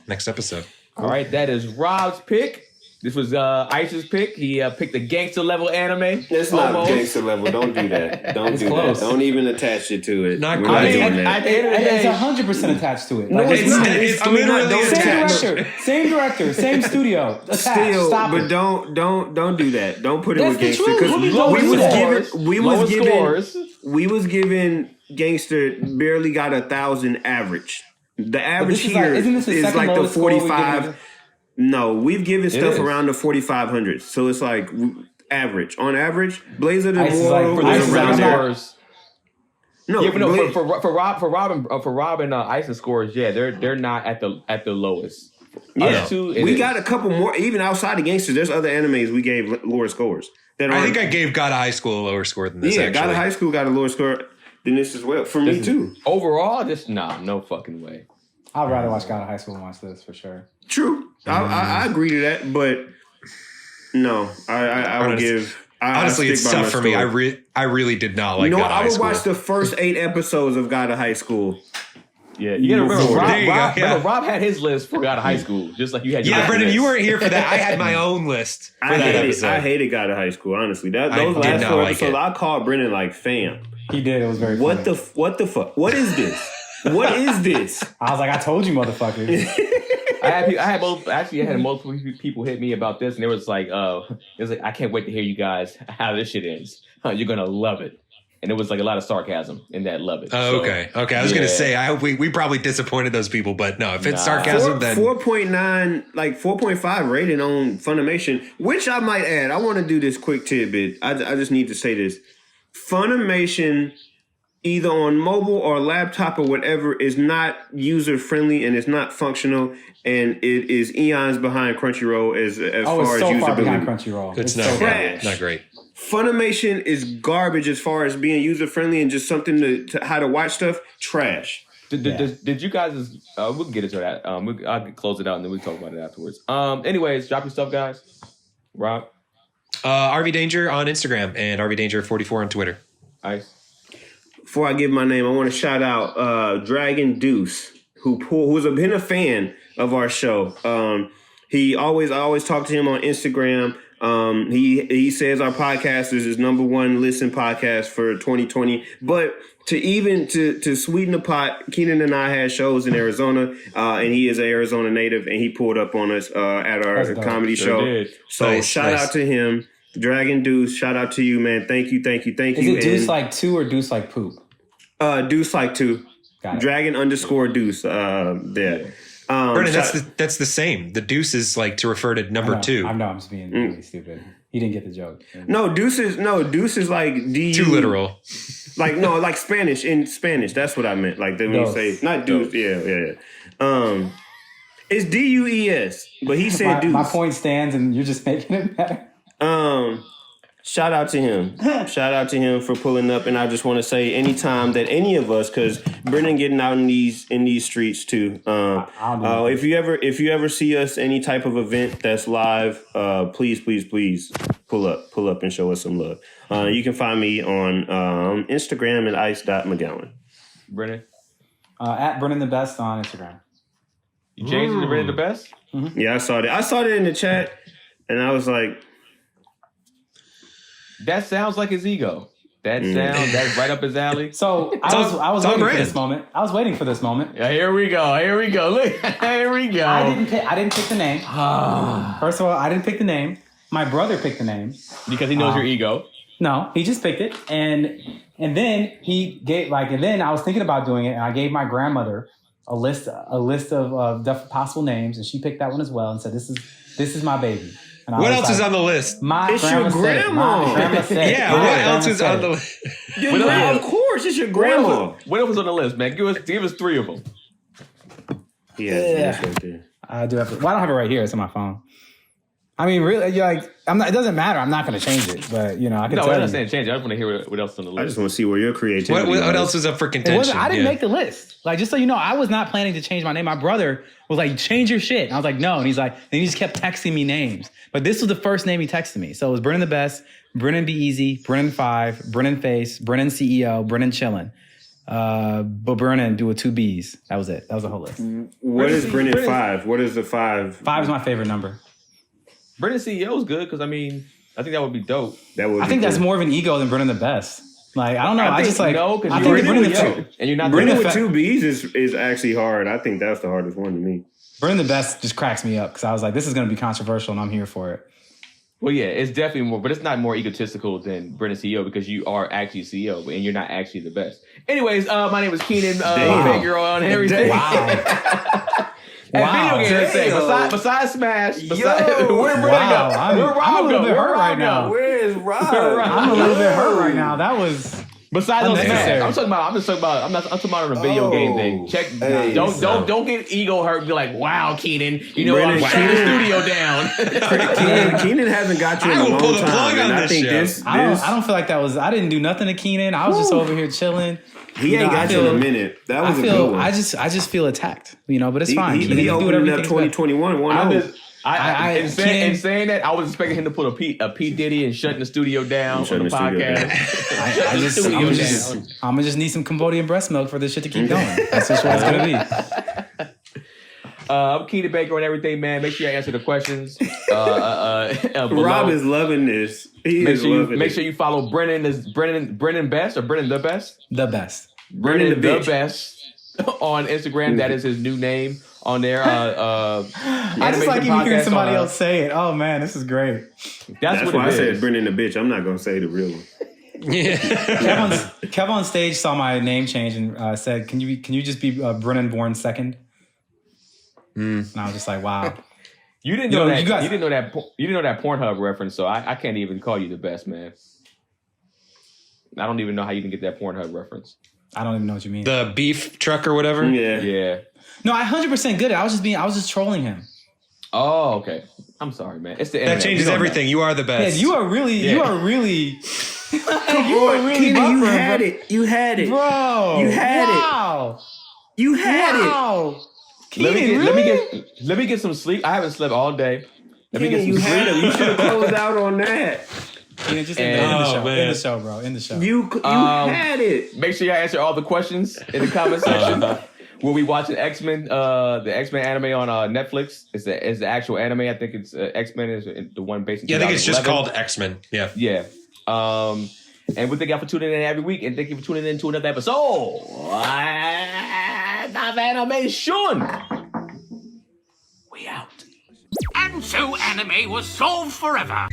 next episode. all right, that is Rob's pick. This was Ice's pick. He picked the gangster level anime. It's not Almost. gangster level. Don't do that. Don't do close. that. Don't even attach it to it. Not We're quite. not I mean, doing that. At the end of the It's day, 100% attached to it. No, Like, it's not. It's I mean, literally don't same attach. same director, same studio. Attached. Still, Stop but it. don't do that. Don't put it That's with the gangster truth. because What are you lowest doing with scores, we lowest was given scores. we was given gangster barely got 1,000 average. The average this is here like- isn't this the is second like the lowest score we've 45. given? No, we've given stuff is. around the 4,500. So it's like average. On average, Blazer the Ice is Moral like- For Ice was is around like there. scores. No, Yeah, but no, Bla- for Rob and Ice's scores, yeah, they're not at the lowest. yeah. Us two, it We is. got a couple more. Even outside of gangsters, there's other animes we gave lower scores. That I aren't- think I gave God High School a lower score than this. yeah, actually. got a high school got a lower score than this as well. For me too. Overall, just no fucking way. I'd rather watch God of High School than watch this for sure. True, I agree to that, but no, I would give. Honestly, I it's stick by tough my for me. score. I really did not like No, God of I High would School. watch the first 8 episodes of God of High School. Yeah, you gotta remember, There you go, yeah. remember, Rob had his list for out of high school, just like you had. Yeah, your Brendan, list. you weren't here for that. I had my own list for that episode. I hated God of High School. Honestly, I those did last not 4 like episodes, it. I called Brendan like, fam. He did. It was very funny. What the fuck? What is this? What is this? I was like, I told you, motherfuckers. I had multiple people hit me about this, and it was like, I can't wait to hear you guys how this shit ends. You're gonna love it, and it was like a lot of sarcasm in that love it. Oh, okay. I was gonna yeah. say I hope we probably disappointed those people, but no, if it's Nah. sarcasm, then 4.9, like 4.5 rating on Funimation, which I might add. I want to do this quick tidbit. I just need to say this. Funimation, either on mobile or laptop or whatever, is not user friendly and it's not functional, and it is eons behind Crunchyroll as Oh, far it's so as far behind usability. Crunchyroll. it's so not trash. not great. Funimation is garbage as far as being user friendly and just something to how to watch stuff. Trash. Did you guys? We can get into that. I'll close it out and then we can talk about it afterwards. Anyways, drop your stuff, guys. Rob, RV Danger on Instagram and RV Danger 44 on Twitter. Ice. Before I give my name, I want to shout out Dragon Deuce, who's been a fan of our show. I always talk to him on Instagram. He says our podcast is his number one listen podcast for 2020. But to sweeten the pot, Keenan and I had shows in Arizona, and he is an Arizona native, and he pulled up on us at our That's dope. comedy Sure show. did. So Nice, shout nice. out to him. Dragon Deuce, shout out to you, man. Thank you. Is it And, Deuce like 2 or Deuce like poop? Deuce like 2. Got it. Dragon _Deuce. There. Brennan, that's the same. The deuce is like to refer to number 2. I know, I'm just being really stupid. He didn't get the joke. Deuce is like Too literal. Like no, like Spanish. In Spanish, that's what I meant. Like when you say not deuce, yeah. It's DUES, but he said deuce. My point stands, and you're just making it better. Shout out to him. Shout out to him for pulling up. And I just want to say, anytime that any of us, because Brennan getting out in these streets too. If you ever see us any type of event that's live, please pull up and show us some love. You can find me on Instagram at ice.mcgowan. Brennan? At Brennan the Best on Instagram. You changed it to Brennan the Best? Mm-hmm. Yeah, I saw that. I saw that in the chat, and I was like, that sounds like his ego. That's right up his alley. So I was waiting for this moment. I was waiting for this moment. Yeah, here we go. Look, here we go. I didn't pick the name. First of all, I didn't pick the name. My brother picked the name Because he knows your ego. No, he just picked it, and then he gave and then I was thinking about doing it, and I gave my grandmother a list of possible names, and she picked that one as well, and said, "This is my baby." And what else is on the list? It's your grandma. Yeah, what else is on the list? Of course, it's your grandma. What else was on the list, man? Give us 3 of them. Yeah, right there. I do have to. Well, I don't have it right here. It's on my phone. I mean, really, I'm not. It doesn't matter. I'm not going to change it, but I can tell you. No, I'm not saying change. I just want to hear what else is on the list. I just want to see where your creativity. What else is up for contention? I didn't make the list. Just so you know, I was not planning to change my name. My brother was like, "Change your shit." And I was like, "No." And he's like, and he just kept texting me names. But this was the first name he texted me. So it was Brennan the Best, Brennan Be Easy, Brennan 5, Brennan Face, Brennan CEO, Brennan Chillin'. But Brennan do with 2 B's. That was it. That was the whole list. What is Brennan 5? What is the 5? 5 is my favorite number. Brennan CEO is good because I think that would be dope. I think that's more of an ego than Brennan the Best. I don't know. I think Brennan with 2, and you're not Brennan with 2 B's is actually hard. I think that's the hardest one to me. Brennan the Best just cracks me up because I was like, this is going to be controversial, and I'm here for it. Well, yeah, it's definitely more, but it's not more egotistical than Brennan CEO because you are actually CEO, and you're not actually the best. Anyways, my name is Keenan. Figure on everything. Wow. Wow. Video games say, besides Smash, where Brennan go? I'm a little bit hurt right now. Where is Rob? I'm a little bit hurt right now. That was besides those Smash. I'm talking about on a video game thing. Check. Don't get ego hurt. And be like, wow, Keenan. I'm shutting the studio down. Keenan hasn't got you in a long pull the plug time. on I think this I don't feel like that was. I didn't do nothing to Keenan. I was just over here chilling. He ain't got you in a minute. That was a good one. I just feel attacked, but it's fine. He opened up 2021 1-0. In saying that, I was expecting him to put a P. Diddy and shutting the studio down on the podcast. I'm gonna just need some Cambodian breast milk for this shit to keep going. That's just what it's gonna be. I'm Keenan Baker on everything, man. Make sure you answer the questions. Rob is loving this. Make sure you follow Brennan. Is Brennan Best or Brennan the Best? The Best. Brennan the Best on Instagram. That is his new name on there. I just like even hearing somebody else say it. Oh man, this is great. That's what why I it said is. Brennan the bitch. I'm not gonna say the real one. Yeah. Kev on stage saw my name change and said, "Can you just be Brennan born second?" And I was just like, "Wow." You didn't know that. You didn't know that Pornhub reference, so I can't even call you the best, man. I don't even know how you can get that Pornhub reference. I don't even know what you mean. The beef truck or whatever. Yeah. No, I 100% good. I was just trolling him. Oh, okay. I'm sorry, man. It's the internet. That changes everything. You are the best. Yeah, you are really. Keenan, you had it. You had it. Bro. You had it. You had it. Keenan, let me get some sleep. I haven't slept all day. Let me get some you sleep. had it. You should have closed out on that. Keenan, just end the show. End the show, bro. End the show. You had it. Make sure you answer all the questions in the comment section. We'll be watching X-Men, the X-Men anime on Netflix. It's the actual anime. I think it's X-Men is the one based in 2011. I think it's just called X-Men. Yeah. Yeah. And we thank y'all for tuning in every week, and thank you for tuning in to another episode of Animeshun. We out. And so anime was solved forever.